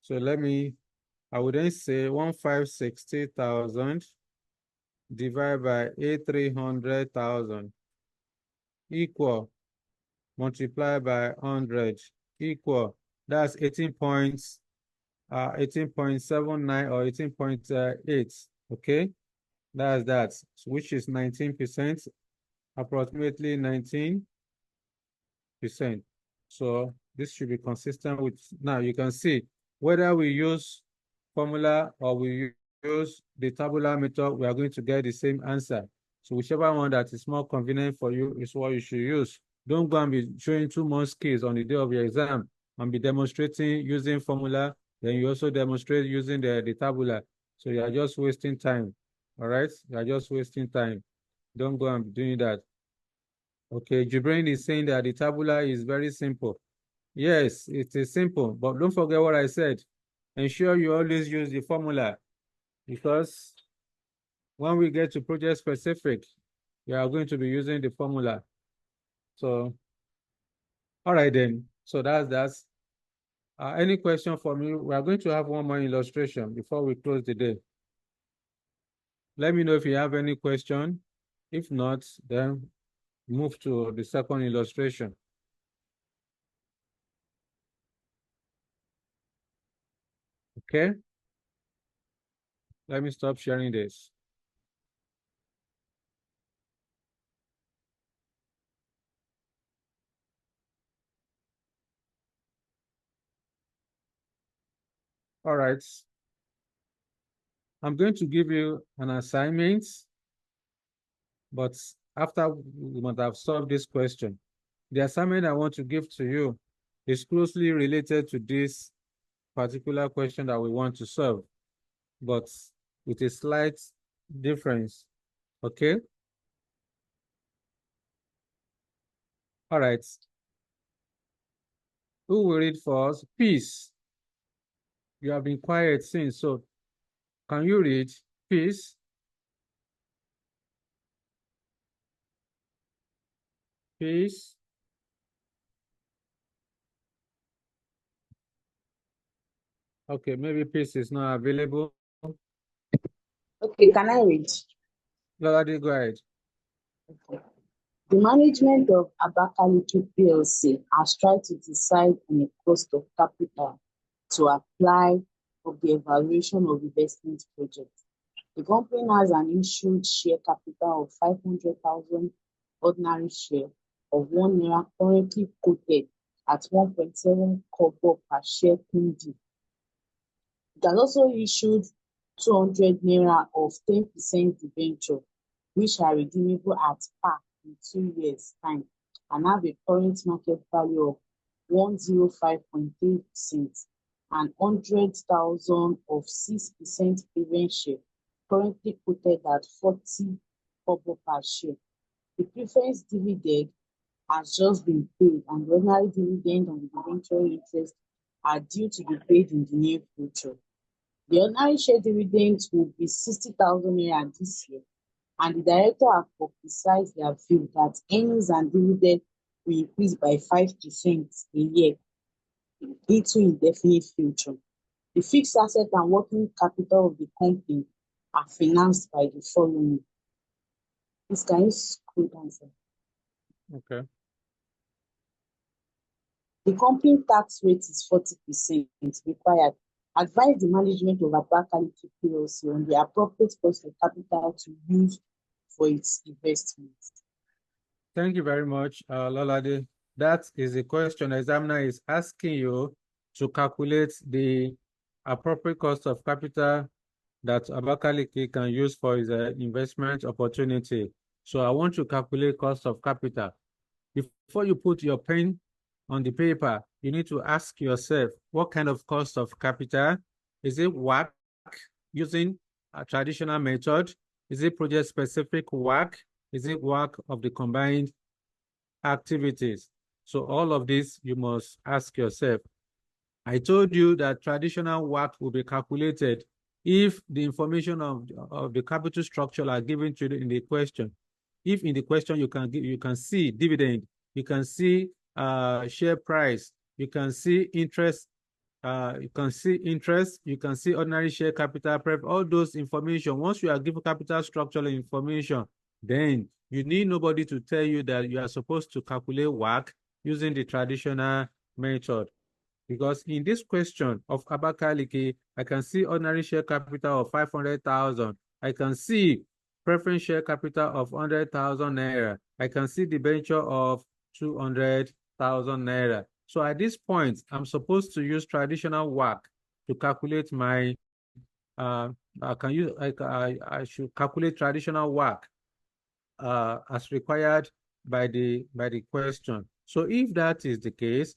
So I would then say 1,560,000 divided by 8,300,000 equal multiplied by 100 equal, that's 18.79 or 18.8, okay? That's that, which is 19%, approximately 19%. So this should be consistent with, now you can see whether we use formula or we use the tabular method, we are going to get the same answer. So whichever one that is more convenient for you is what you should use. Don't go and be showing too much skills on the day of your exam and be demonstrating using formula, then you also demonstrate using the tabular. So you are just wasting time, all right? You are just wasting time. Don't go and be doing that. Okay, Jibrin is saying that the tabular is very simple. Yes, it is simple, but don't forget what I said. Ensure you always use the formula, because when we get to project specific, we are going to be using the formula. So, all right then. So that's any question for me? We are going to have one more illustration before we close the day. Let me know if you have any question. If not, then move to the second illustration. Okay. Let me stop sharing this. All right. I'm going to give you an assignment, but after we might have solved this question, the assignment I want to give to you is closely related to this particular question that we want to solve, but with a slight difference. Okay? All right. Who will read for us? Peace. You have been quiet since, so can you read? Peace. Peace. Okay, maybe peace is not available. Okay, can I read? Lolade, go ahead. Okay. The management of Abakaliki PLC has tried to decide on a cost of capital to apply of the evaluation of investment projects. The company has an issued share capital of 500,000 ordinary share of ₦1 currently quoted at 1.7 kobo per share PD. It has also issued ₦200 of 10% debenture, which are redeemable at par in 2 years' time and have a current market value of 105.3% and 100,000 of 6% preference share, currently quoted at 40 kobo per share. The preference dividend has just been paid, and the ordinary dividend and the debenture interest are due to be paid in the near future. The ordinary share dividend will be 60,000 naira this year, and the director have publicized their view that earnings and dividend will increase by 5% a year into indefinite future. The fixed asset and working capital of the company are financed by the following. Please, can you scroll down, sir? Okay. The company tax rate is 40% required. Advise the management of Abakaliki PLC on the appropriate cost of capital to use for its investments. Thank you very much, Lolade. That is a question the examiner is asking you to calculate the appropriate cost of capital that Abakaliki can use for his investment opportunity. So I want to calculate cost of capital. Before you put your pen on the paper, you need to ask yourself, what kind of cost of capital? Is it WACC using a traditional method? Is it project-specific WACC? Is it WACC of the combined activities? So all of this you must ask yourself. I told you that traditional WACC will be calculated if the information of the capital structure are given to you in the question. If in the question you can see dividend, you can see share price, you can see interest, you can see ordinary share capital prep, all those information. Once you are given capital structural information, then you need nobody to tell you that you are supposed to calculate WACC using the traditional method. Because in this question of Abakaliki, I can see ordinary share capital of 500,000. I can see preference share capital of 100,000 naira. I can see debenture of 200,000 naira. So at this point, I'm supposed to use traditional WACC to calculate my. I should calculate traditional WACC as required by the question. So if that is the case,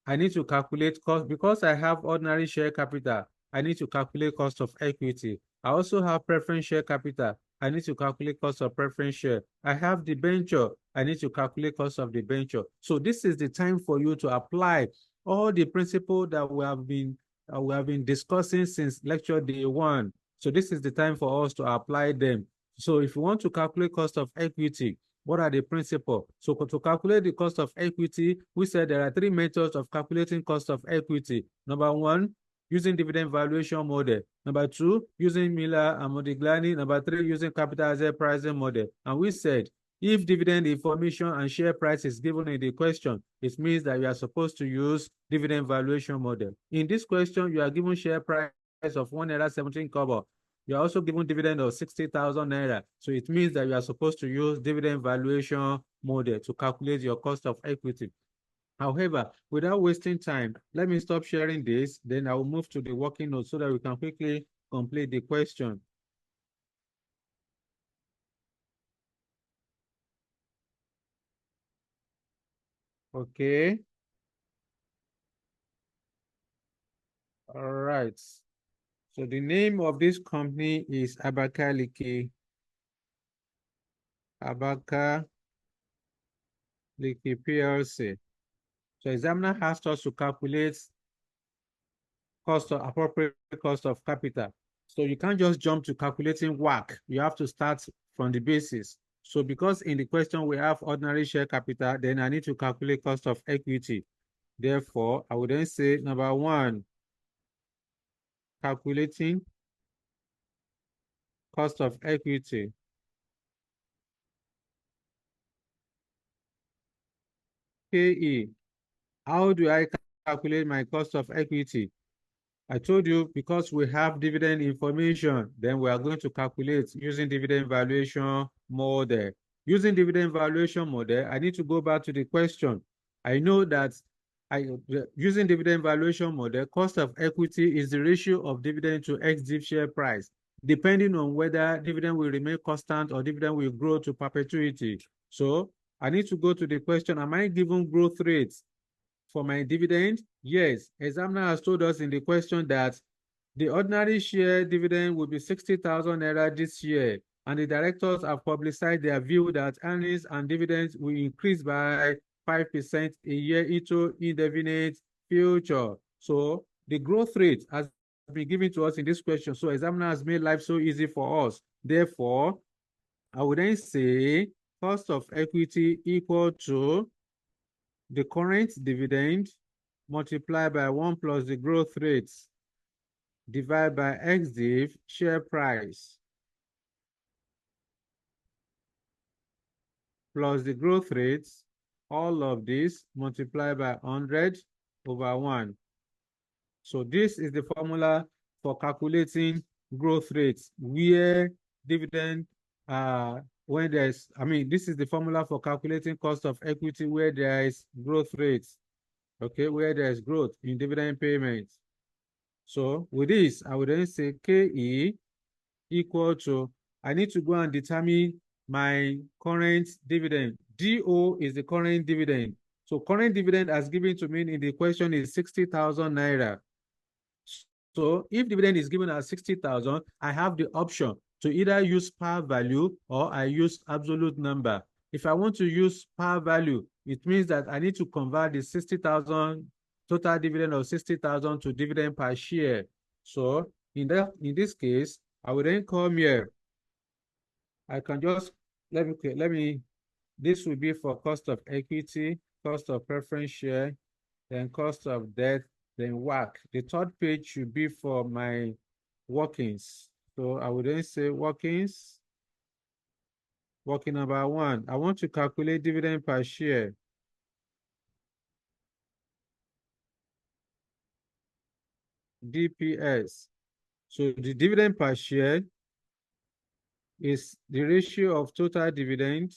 I need to calculate cost because I have ordinary share capital. I need to calculate cost of equity. I also have preference share capital. I need to calculate cost of preference share. I have debenture. I need to calculate cost of debenture. So this is the time for you to apply all the principles that we have been discussing since lecture day 1. So this is the time for us to apply them. So if you want to calculate cost of equity, what are the principles? So to calculate the cost of equity, we said there are 3 methods of calculating cost of equity. Number 1, using dividend valuation model. Number 2, using Miller and Modigliani. Number 3, using capital asset pricing model. And we said, if dividend information and share price is given in the question, it means that you are supposed to use dividend valuation model. In this question, you are given share price of 1 naira 17 kobo. You are also given dividend of 60,000 naira. So it means that you are supposed to use dividend valuation model to calculate your cost of equity. However, without wasting time, let me stop sharing this, then I will move to the working note so that we can quickly complete the question. Okay. All right. So the name of this company is Abakaliki PLC. So examiner asked us to calculate appropriate cost of capital. So you can't just jump to calculating WACC. You have to start from the basis. So because in the question we have ordinary share capital, then I need to calculate cost of equity. Therefore, I would then say number 1, calculating cost of equity. KE, how do I calculate my cost of equity? I told you because we have dividend information, then we are going to calculate using dividend valuation model. Using dividend valuation model, I need to go back to the question. I know that using dividend valuation model, cost of equity is the ratio of dividend to ex-div share price, depending on whether dividend will remain constant or dividend will grow to perpetuity. So I need to go to the question, am I given growth rates for my dividend? Yes, examiner has told us in the question that the ordinary share dividend will be 60,000 naira this year, and the directors have publicized their view that earnings and dividends will increase by 5% a year into indefinite future. So the growth rate has been given to us in this question. So examiner has made life so easy for us. Therefore, I would then say cost of equity equal to the current dividend multiplied by 1 plus the growth rate divided by ex-div share price plus the growth rate, all of this multiplied by 100 over 1. So this is the formula for calculating growth rates where dividend, when there's, this is the formula for calculating cost of equity where there is growth rates, okay, where there's growth in dividend payments. So with this, I would then say KE equal to, I need to go and determine my current dividend. DO is the current dividend. So current dividend as given to me in the question is 60,000 naira. So if dividend is given as 60,000, I have the option to either use par value or I use absolute number. If I want to use par value, it means that I need to convert the 60,000 total dividend of 60,000 to dividend per share. So in this case, I will then come here. I can just this will be for cost of equity, cost of preference share, then cost of debt, then WACC. The third page should be for my workings. So I would then say workings. Working number 1, I want to calculate dividend per share. DPS. So the dividend per share is the ratio of total dividend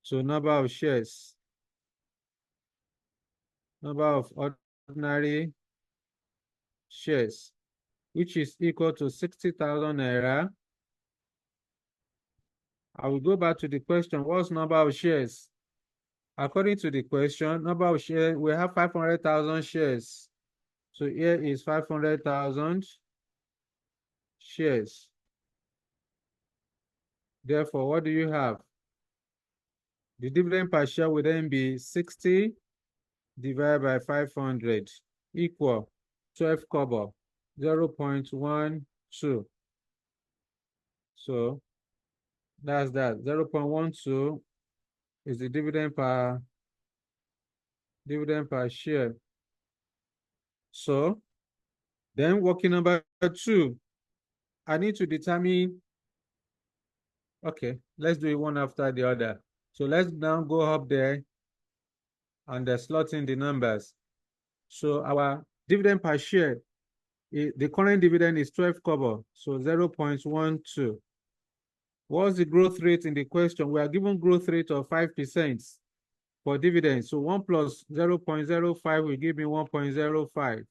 to number of shares, number of ordinary shares, which is equal to 60,000 naira. I will go back to the question, what's number of shares? According to the question, number of shares, we have 500,000 shares. So here is 500,000 shares. Therefore, what do you have? The dividend per share will then be 60 divided by 500 equal 12 kobo, 0.12. So that's that. 0.12 is the dividend per share. So then working number 2, I need to determine, okay, let's do it one after the other. So let's now go up there and slot in the numbers. So our dividend per share, the current dividend is 12 kobo, so 0.12. What's the growth rate in the question? We are given growth rate of 5% for dividends. So 1 plus 0.05 will give me 1.05.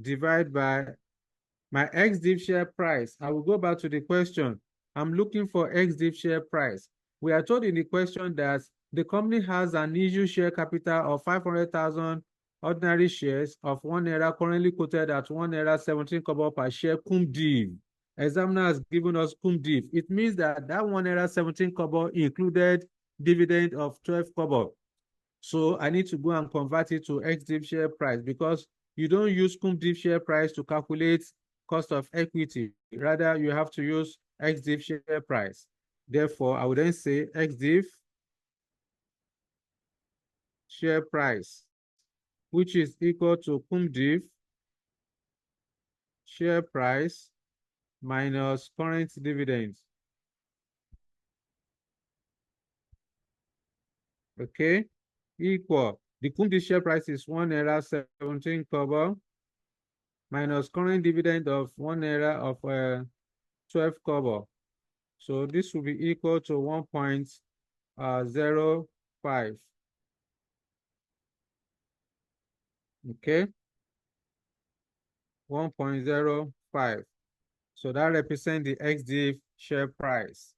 Divide by my ex-div share price. I will go back to the question. I'm looking for ex-div share price. We are told in the question that the company has an issue share capital of 500,000 ordinary shares of 1 naira currently quoted at 1 naira 17 kobo per share cum div. Examiner has given us cum div. It means that 1 naira 17 kobo included dividend of 12 kobo. So I need to go and convert it to ex-div share price, because you don't use cum div share price to calculate cost of equity. Rather, you have to use ex-div share price. Therefore, I would then say ex-div share price, which is equal to cum div share price minus current dividends. Okay, equal. The cum div share price is 1 naira 17 kobo minus current dividend of 1 naira of 12 kobo. So this will be equal to 1.05. Okay, 1.05. So that represents the ex-div share price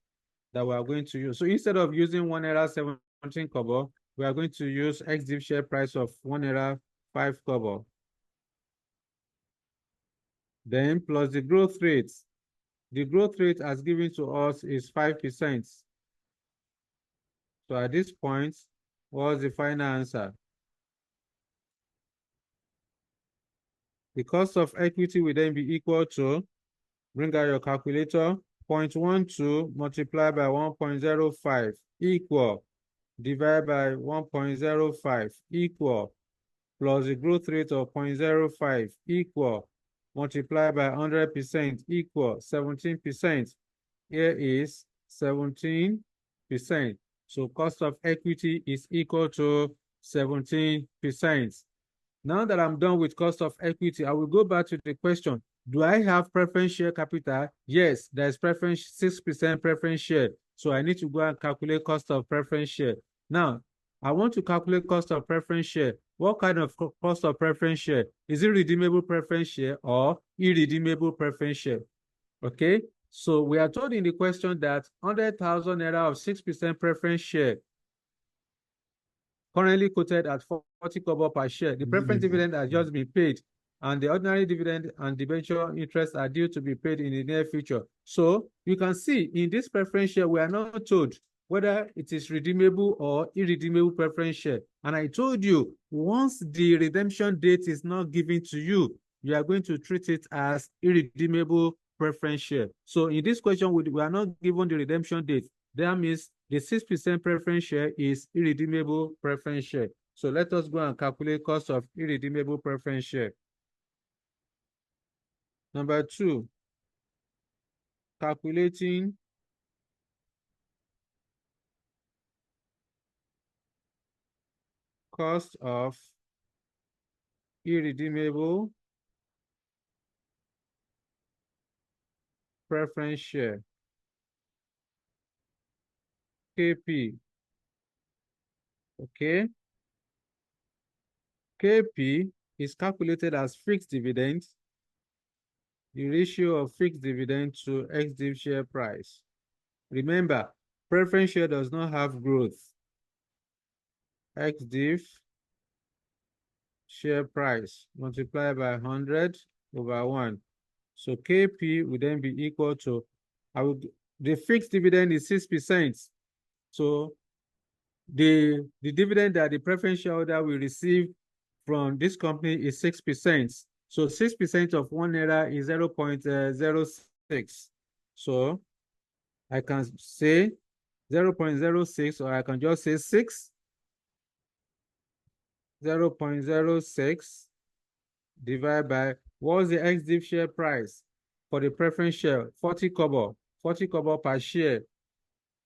that we are going to use. So instead of using 1 naira 17 kobo, we are going to use ex-div share price of 1 naira 5 kobo. Then plus the growth rate. The growth rate as given to us is 5%. So at this point, what's the final answer? The cost of equity will then be equal to, bring out your calculator, 0.12 multiplied by 1.05 equal, divide by 1.05 equal, plus the growth rate of 0.05 equal, multiplied by 100% equal 17%. Here is 17%. So cost of equity is equal to 17%. Now that I'm done with cost of equity, I will go back to the question. Do I have preference share capital? Yes, there's preference 6% preference share. So I need to go and calculate cost of preference share. Now, I want to calculate cost of preference share. What kind of cost of preference share? Is it redeemable preference share or irredeemable preference share? Okay, so we are told in the question that 100,000 naira of 6% preference share currently quoted at 40 kobo per share. The preference dividend has just been paid, and the ordinary dividend and debenture interest are due to be paid in the near future. So you can see in this preference share, we are not told whether it is redeemable or irredeemable preference share. And I told you, once the redemption date is not given to you, you are going to treat it as irredeemable preference share. So in this question, we are not given the redemption date. That means the 6% preference share is irredeemable preference share. So let us go and calculate cost of irredeemable preference share. Number 2, calculating cost of irredeemable preference share. KP. Okay. KP is calculated as fixed dividend, the ratio of fixed dividend to ex-div share price. Remember, preference share does not have growth. Ex-div share price multiplied by 100 over 1. So KP will then be equal to, the fixed dividend is 6%. So the dividend that the preference shareholder will receive from this company is 6%. So 6% of 1 naira is 0.06. So I can say 0.06, or I can just say 6. 0.06 divided by, what's the ex-div share price for the preference share? 40 kobo. 40 kobo per share.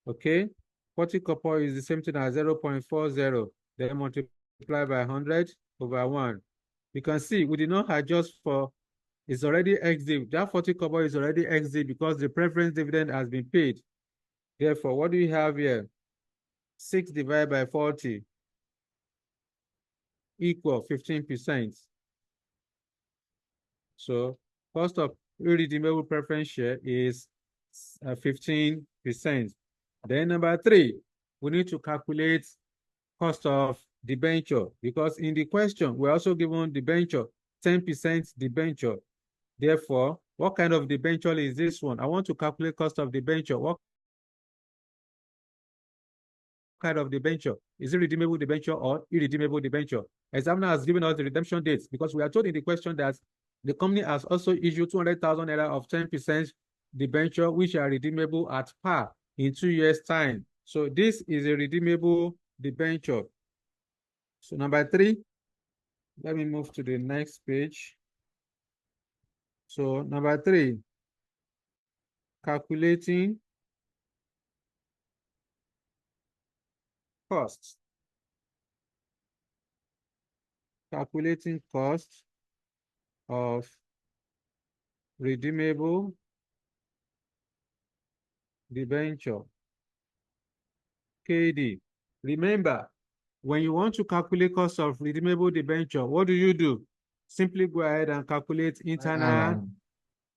Okay? 40 kobo is the same thing as 0.40. Then multiply by 100 over 1. You can see we did not adjust for, it's already ex-div. That 40 kobo is already ex-div because the preference dividend has been paid. Therefore, what do we have here? 6 divided by 40 equal 15%. So cost of irredeemable preference share is 15%. Then number 3, we need to calculate cost of debenture, because in the question, we're also given debenture, 10% debenture. Therefore, what kind of debenture is this one? I want to calculate cost of debenture. What kind of debenture? Is it redeemable debenture or irredeemable debenture? Examiner has given us the redemption dates because we are told in the question that the company has also issued 200,000 naira of 10% debenture, which are redeemable at par in 2 years' time. So this is a redeemable debenture. So number 3, let me move to the next page. So number 3, calculating costs. Calculating cost of redeemable debenture, KD. Remember, when you want to calculate cost of redeemable debenture, what do? Simply go ahead and calculate internal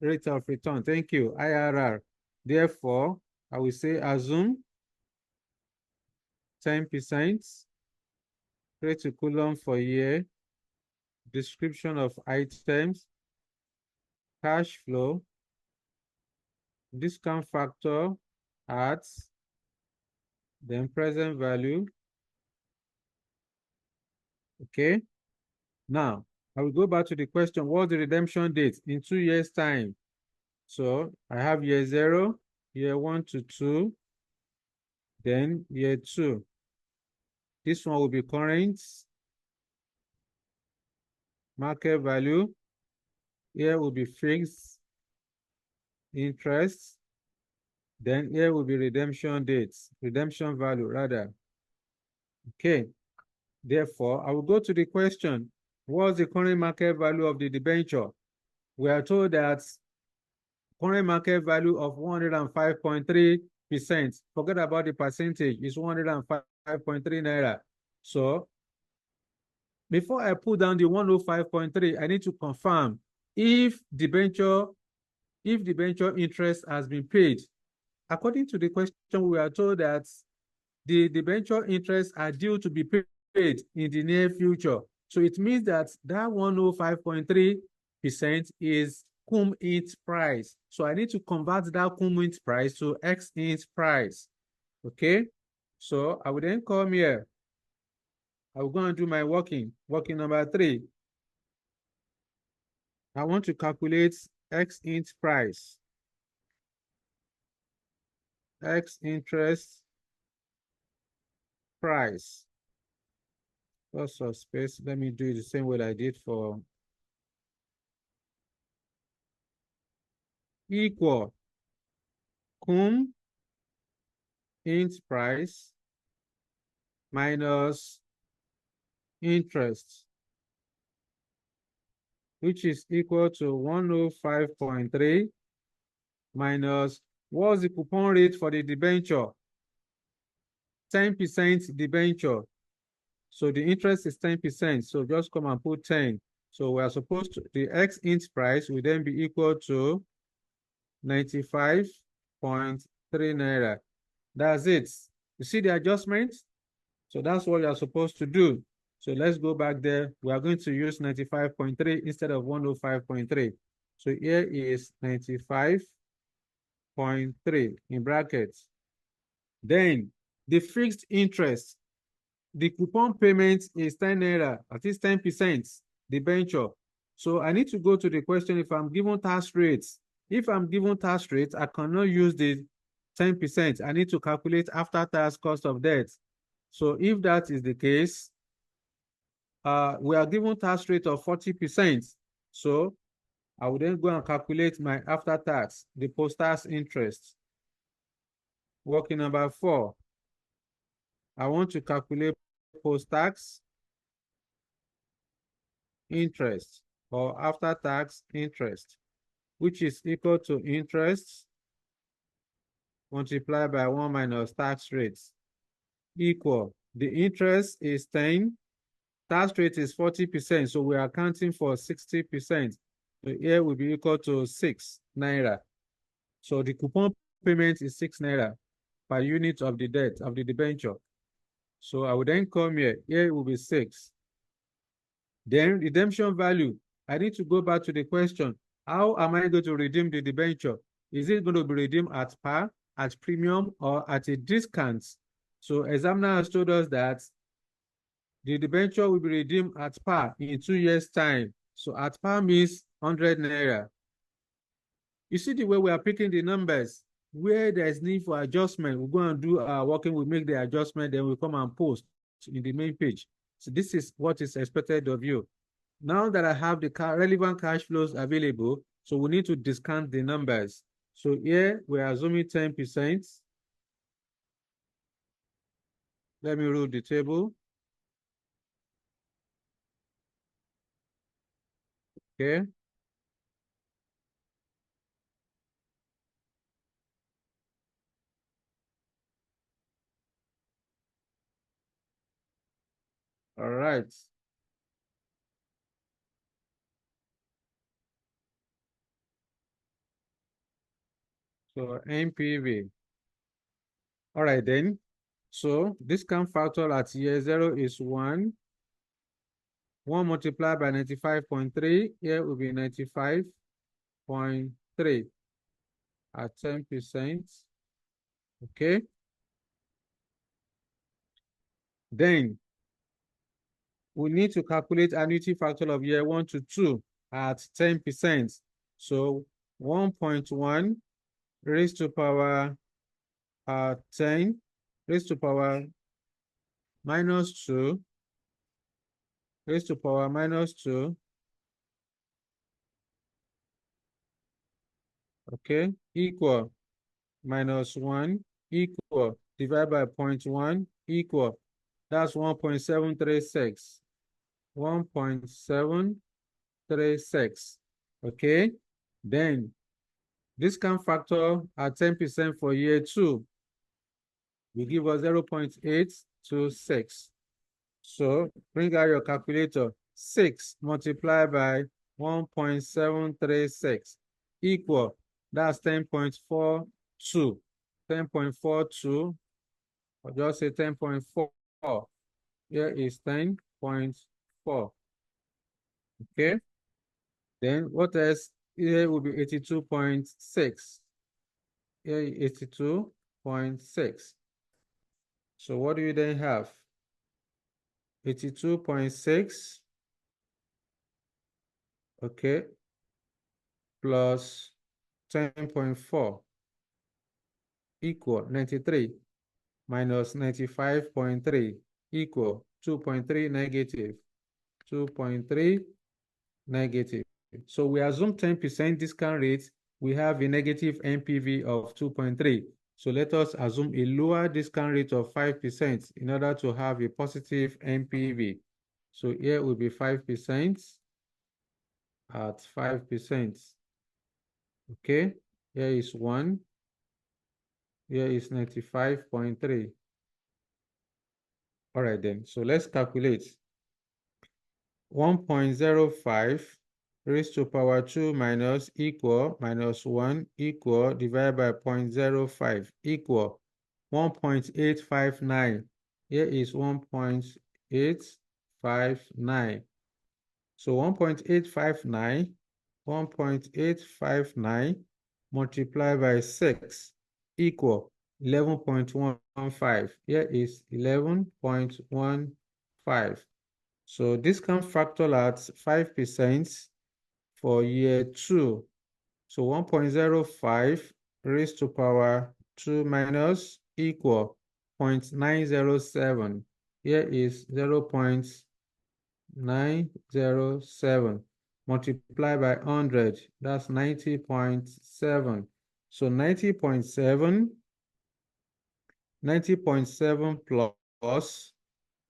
rate of return. Thank you, IRR. Therefore, I will say assume 10% rate to column for year, description of items, cash flow, discount factor at, then present value. Okay. Now, I will go back to the question, what's the redemption date in 2 years' time? So I have year 0, year 1 to 2, then year 2. This one will be current market value. Here will be fixed interest. Then here will be redemption dates, redemption value rather. Okay. Therefore, I will go to the question, what's the current market value of the debenture? We are told that current market value of 105.3%. Forget about the percentage, it's 105.3 naira. So before I put down the 105.3, I need to confirm if debenture interest has been paid. According to the question, we are told that the debenture interests are due to be paid in the near future. So it means that 105.3% is cum int price. So I need to convert that cum int price to X int price. Okay. So I will then come here. I will go and do my working number 3. I want to calculate X int price. X interest price. Lots of space. Let me do it the same way I did for equal cum int price minus interest, which is equal to 105.3 minus, what's the coupon rate for the debenture? 10% debenture. So the interest is 10%. So just come and put 10. So we are supposed to, the X int price will then be equal to 95.3 naira. That's it. You see the adjustment? So that's what you are supposed to do. So let's go back there. We are going to use 95.3 instead of 105.3. So here is 95.3 in brackets. Then the fixed interest, the coupon payment is 10 naira, at least 10% debenture. So I need to go to the question if I'm given tax rates. If I'm given tax rates, I cannot use the 10%. I need to calculate after tax cost of debt. So if that is the case, we are given tax rate of 40%. So I will then go and calculate my after tax, the post-tax interest. Working number 4. I want to calculate post-tax interest or after-tax interest, which is equal to interest multiplied by 1 minus tax rates, equal. The interest is 10, tax rate is 40%, so we are accounting for 60%. So here will be equal to 6 naira. So the coupon payment is 6 naira per unit of the debt of the debenture. So I will then come here. Here it will be 6. Then redemption value. I need to go back to the question. How am I going to redeem the debenture? Is it going to be redeemed at par, at premium, or at a discount? So examiner has told us that the debenture will be redeemed at par in 2 years' time. So at par means 100 naira. You see the way we are picking the numbers. Where there's need for adjustment, we'll go and do our working, we make the adjustment, then we come and post in the main page. So this is what is expected of you. Now that I have the relevant cash flows available, so we need to discount the numbers. So here we're assuming 10%. Let me rule the table. Okay. All right. So NPV. All right then. So discount factor at year 0 is 1. 1 multiplied by 95.3, here will be 95.3 at 10%. Okay. Then we need to calculate annuity factor of year 1 to 2 at 10%. So 1.1 raised to power 10 raised to power minus 2 raised to power minus 2. Okay, equal minus 1 equal divided by 0.1 equal. That's 1.736. 1.736. Okay. Then discount factor at 10% for year 2 will give us 0.826. So bring out your calculator. 6 multiplied by 1.736 equal. That's 10.42. 10.42. Or just say 10.4. Here is 10.4. Okay. Then what else? Here will be 82.6. Here 82.6. So what do you then have? 82.6. Okay. Plus 10.4 equal 93 minus 95.3 equal 2.3 negative. 2.3 negative. So we assume 10% discount rate. We have a negative NPV of 2.3. So let us assume a lower discount rate of 5% in order to have a positive NPV. So here will be 5% at 5%. Okay, here is 1. Here is 95.3. All right then, so let's calculate. 1.05 raised to power 2 minus equal minus 1 equal divided by 0.05 equal 1.859. Here is 1.859. So 1.859 multiplied by 6 equal 11.15. Here is 11.15. So discount factor at 5% for year 2. So 1.05 raised to power 2 minus equal 0.907. Here is 0.907. multiply by 100, that's 90.7. So 90.7 plus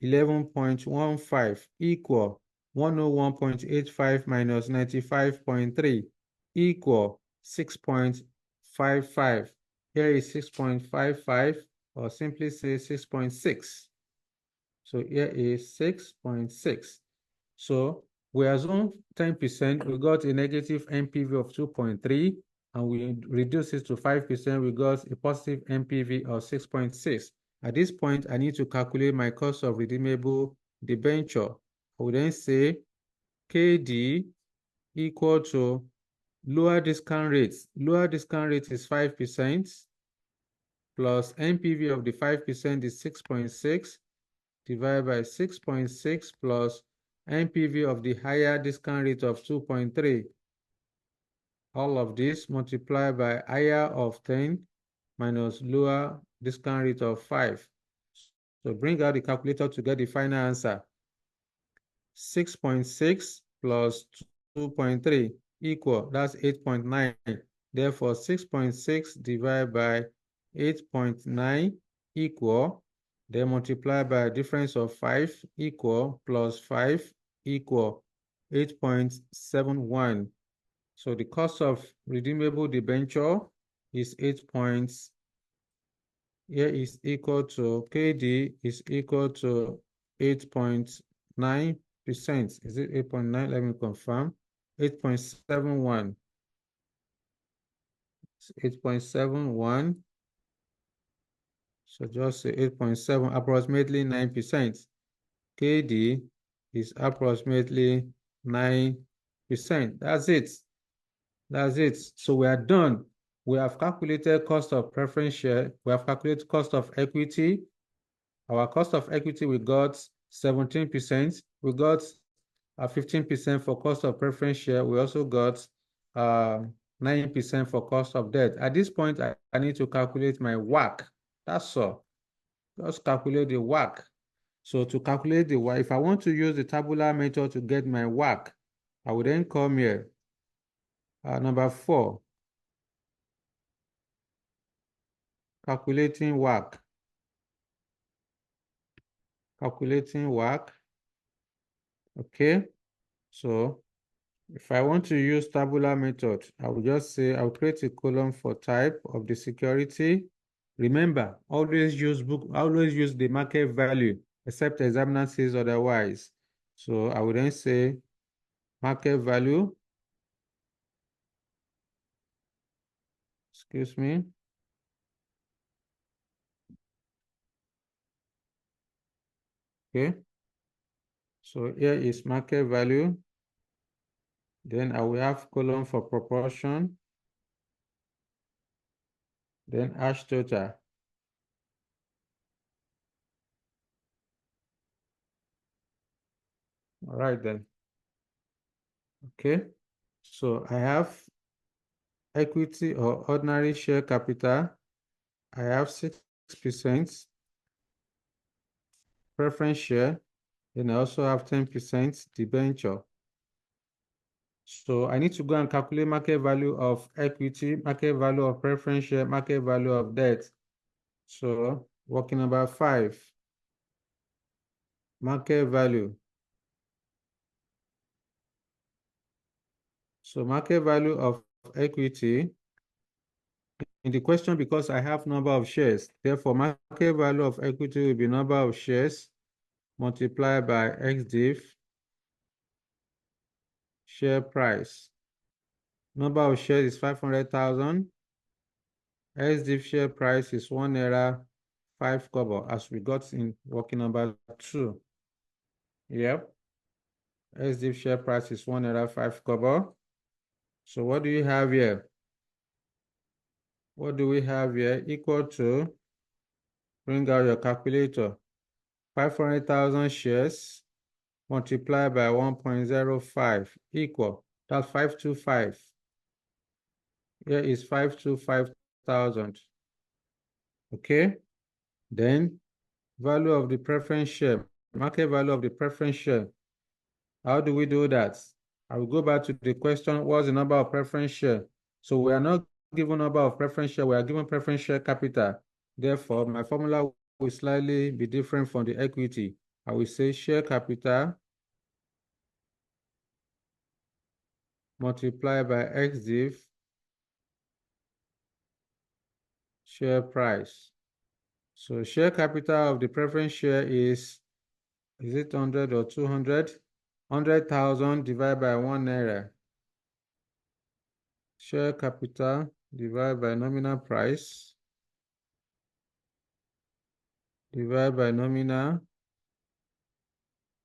11.15 equal 101.85 minus 95.3 equal 6.55. Here is 6.55, or simply say 6.6. So here is 6.6. So we assume 10%, we got a negative NPV of 2.3, and we reduce it to 5%, we got a positive NPV of 6.6. At this point, I need to calculate my cost of redeemable debenture. I will then say KD equal to lower discount rates. Lower discount rate is 5%, plus NPV of the 5% is 6.6, divided by 6.6 plus NPV of the higher discount rate of 2.3. All of this multiplied by higher of 10 minus lower discount rate of 5. So bring out the calculator to get the final answer. 6.6 plus 2.3 equal, that's 8.9. Therefore, 6.6 divided by 8.9 equal, then multiply by a difference of 5 equal, plus 5 equal 8.71. So the cost of redeemable debenture is 8 points. Here is equal to KD is equal to 8.9%. Is it 8.9? Let me confirm. 8.71. 8.71. So just say 8.7, approximately 9%. KD is approximately 9%. That's it. That's it. So we are done. We have calculated cost of preference share. We have calculated cost of equity. Our cost of equity, we got 17%. We got 15% for cost of preference share. We also got 9% for cost of debt. At this point, I need to calculate my WACC. That's all. Just calculate the WACC. So to calculate the WACC, if I want to use the tabular method to get my WACC, I will then come here. Number 4. Calculating WACC. Calculating WACC. Okay. So if I want to use tabular method, I will just say I'll create a column for type of the security. Remember, always use the market value, except the examiner says otherwise. So I will then say market value. Excuse me. Okay. So here is market value. Then I will have column for proportion. Then hash total. All right then. Okay. So I have equity or ordinary share capital. I have 6%. Preference share. Then I also have 10% debenture. So I need to go and calculate market value of equity, market value of preference share, market value of debt. So working number 5. Market value. So market value of equity in the question, because I have number of shares, therefore market value of equity will be number of shares multiplied by XDIV share price. Number of shares is 500,000. XDIV share price is 1 naira 5 kobo, as we got in working number 2. Yep. XDIV share price is 1 naira 5 kobo. So what do you have here? What do we have here? Equal to, bring out your calculator, 500,000 shares multiplied by 1.05 equal, that's 525. Here is 525,000. Okay. Then value of the preference share, market value of the preference share. How do we do that? I will go back to the question, what's the number of preference share? So we are not given number of preference share, we are given preference share capital. Therefore, my formula will slightly be different from the equity. I will say share capital multiplied by XDIV share price. So share capital of the preference share is it 100 or 200? 100,000 divided by 1 naira. Share capital divided by nominal price divided by nominal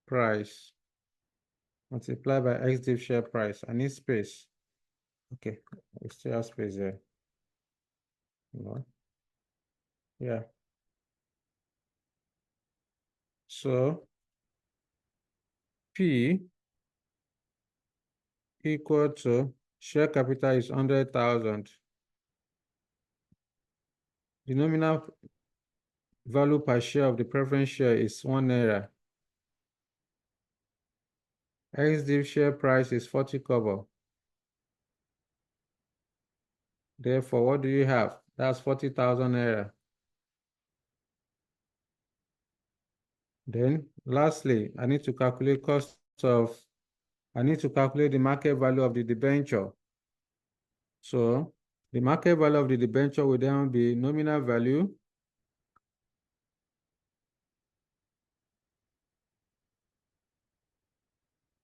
price multiplied by XDIV share price. I need space. Okay, we still have space there. No. Yeah. So P equal to share capital is 100,000. The nominal value per share of the preference share is 1 naira. XDIV share price is 40 kobo. Therefore, what do you have? That's 40,000 naira. Then, lastly, I need to calculate the market value of the debenture. So, the market value of the debenture will then be nominal value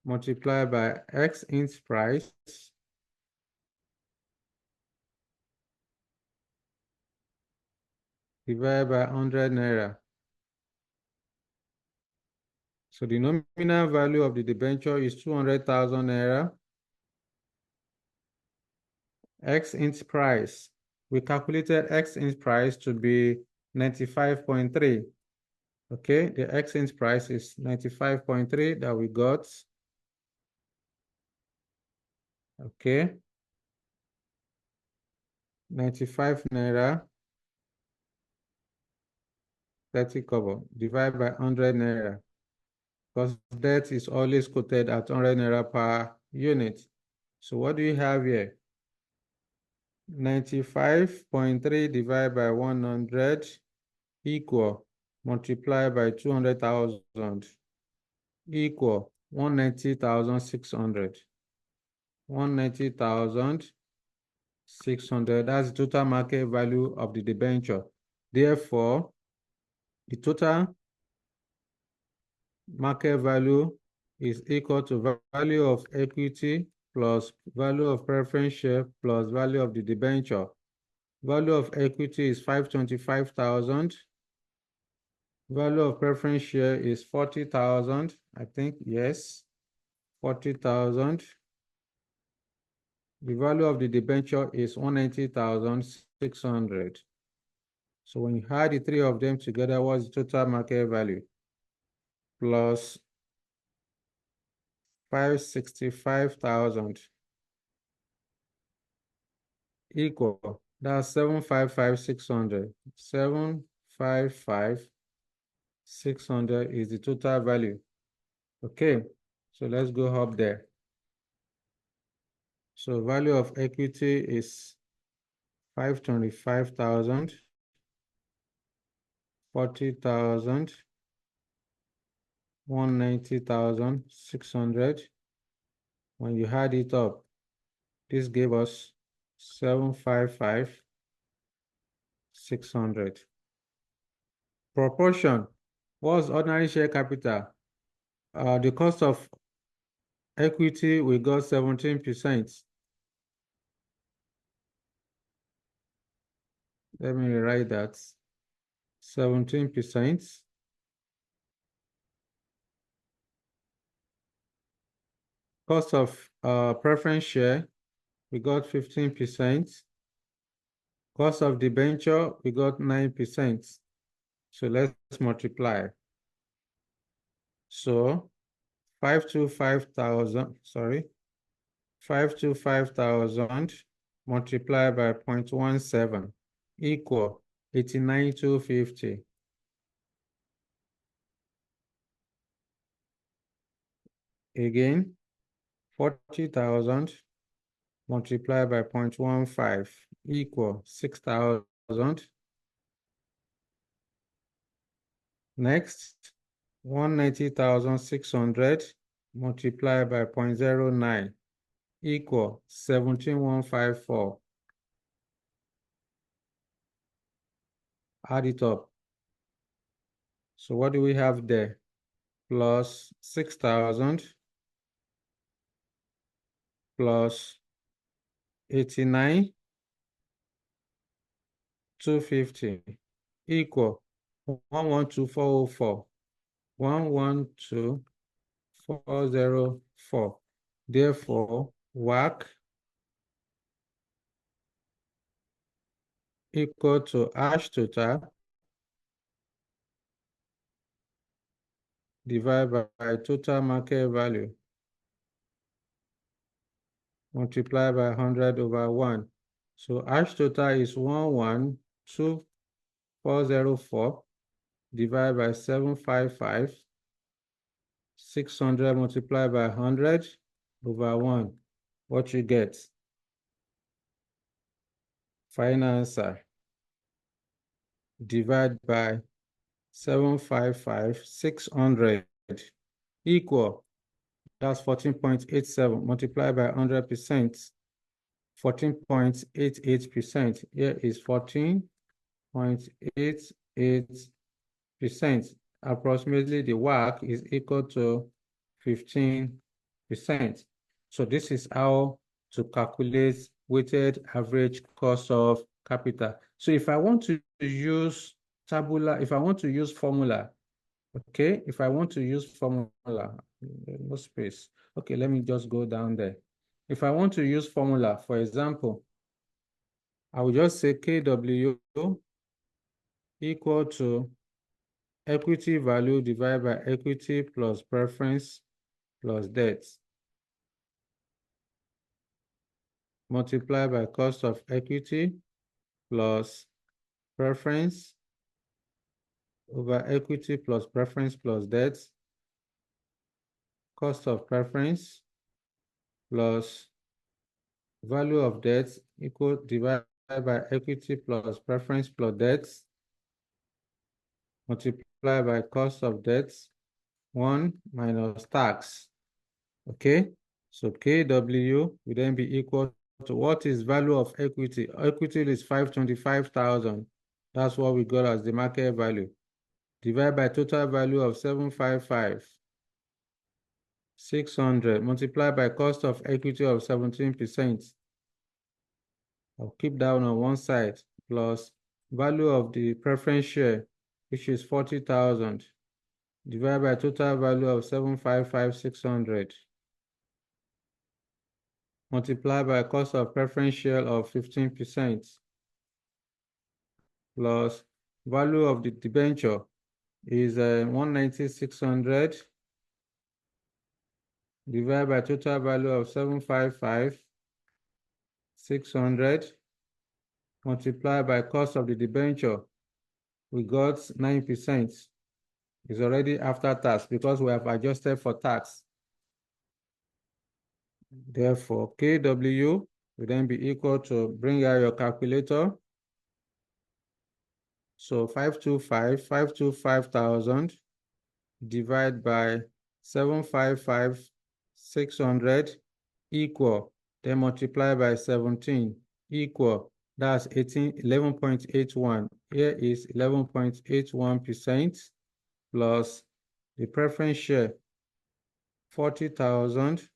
multiplied by X int price divided by 100 naira. So the nominal value of the debenture is 200,000 naira. X int price. We calculated X int price to be 95.3. Okay, the X int price is 95.3 that we got. Okay. 95 naira 30 kobo divided by 100 naira. Because debt is always quoted at 100 naira per unit. So what do you have here? 95.3 divided by 100 equal multiplied by 200,000 equal 190,600. 190,600. That's the total market value of the debenture. Therefore, the total market value is equal to value of equity plus value of preference share plus value of the debenture. Value of equity is 525,000. Value of preference share is 40,000. I think, yes, 40,000. The value of the debenture is 190,600. So when you add the three of them together, what's the total market value? Plus 565,000 equal, that's 755,600. 755,600 is the total value. Okay, so let's go up there. So value of equity is 525,000, 40,000, 190,600. When you add it up, this gave us 755,600. Proportion. What's ordinary share capital? The cost of equity, we got 17%. Let me write that. 17%. Cost of preference share, we got 15%. Cost of debenture, we got 9%. So let's multiply. So 525,000 multiplied by 0.17 equal 89,250. Again, 40,000 multiplied by 0.15 equal 6,000. Next, 190,600 multiplied by 0.09 equal 17,154. Add it up. So what do we have there? Plus 6,000 plus 89,250 equal 112,404. 112,404. Therefore, WACC equal to hash total divided by total market value multiplied by 100 over 1. So hash total is 112,404 divided by 755. 600 multiplied by 100 over 1. What you get? Final answer. Divide by 755, 600 equal. That's 14.87 multiplied by 100%. 14.88%. Here is 14.88%. Approximately the WACC is equal to 15%. So this is how to calculate weighted average cost of capital. So if I want to use formula, okay, if I want to use formula, no space. Okay, let me just go down there. If I want to use formula, for example, I will just say KW equal to equity value divided by equity plus preference plus debt multiplied by cost of equity plus preference over equity plus preference plus debt, cost of preference plus value of debt equal divided by equity plus preference plus debt multiplied by cost of debt 1 minus tax. Okay, so KW will then be equal to what is value of equity? Equity is 525,000. That's what we got as the market value. Divided by total value of 755. 600 multiplied by cost of equity of 17%. I'll keep that one on one side plus value of the preference share, which is 40,000. Divided by total value of 755,600. Multiplied by cost of preference share of 15% plus value of the debenture is 190,600 divided by total value of 755,600 multiplied by cost of the debenture. We got 9%. It's already after tax because we have adjusted for tax. Therefore, KW will then be equal to, bring out your calculator. So 525,000 divided by 755,600 equal, then multiply by 17 equal, that's 11.81. Here is 11.81% plus the preference share, 40,000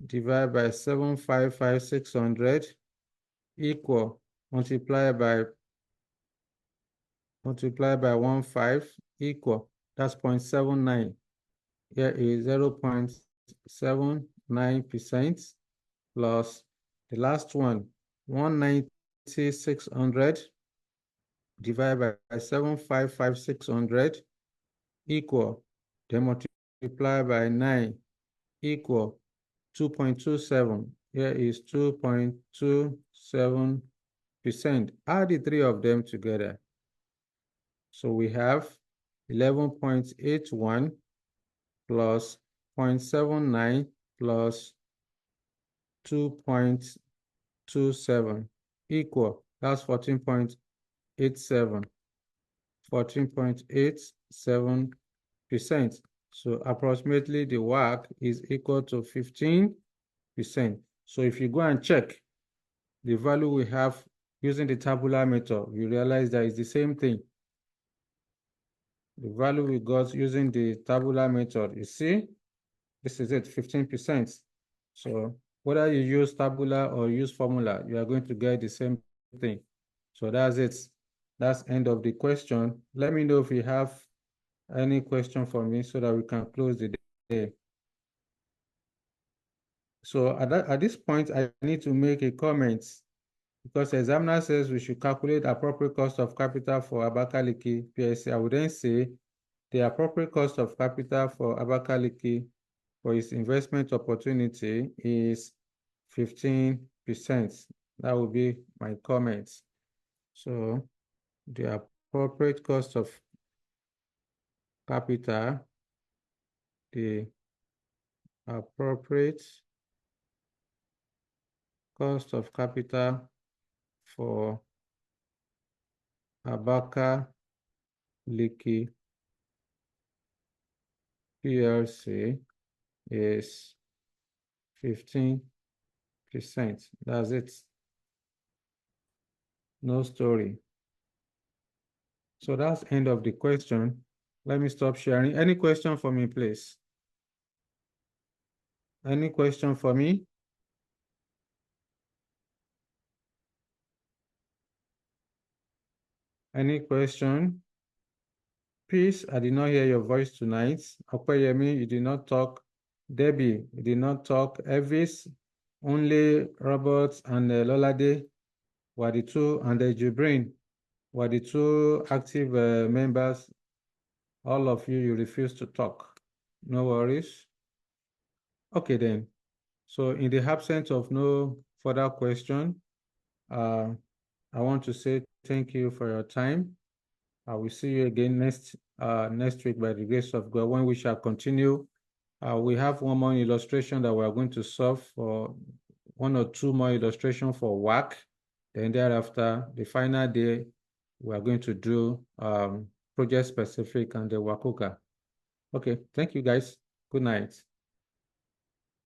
divided by 755,600 equal, multiply by 15 equal, that's 0.79. Here is 0.79% plus the last one, 190,600 divided by 755,600 equal, then multiply by 9 equal 2.27. Here is 2.27%. Add the three of them together. So we have 11.81 plus 0.79 plus 2.27 equal, that's 14.87, 14.87%. So approximately the WACC is equal to 15%. So if you go and check the value we have using the tabular method, you realize that it's the same thing. The value we got using the tabular method, you see, this is it, 15%. So whether you use tabular or use formula, you are going to get the same thing. So that's it. That's end of the question. Let me know if you have any question for me so that we can close the day. So at this point, I need to make a comment because the examiner says we should calculate appropriate cost of capital for Abakaliki PSC. I would then say the appropriate cost of capital for Abakaliki for its investment opportunity is 15%. That would be my comment. So the appropriate cost of capital, the appropriate cost of capital for Abakaliki PLC is 15%. That's it. No story. So that's end of the question. Let me stop sharing. Any question for me, please? Any question for me? Any question? Peace, I did not hear your voice tonight. Opeyemi, you did not talk. Debbie, you did not talk. Elvis, only Roberts and Lolade were the two, and Jibrin were the two active members. All of you refused to talk. No worries. Okay then. So in the absence of no further question, I want to say thank you for your time. I will see you again next week by the grace of God when we shall continue. We have one more illustration that we are going to solve for, one or two more illustration for WACC. Then thereafter, the final day, we are going to do project specific and the WACOCA. Okay, thank you guys. Good night.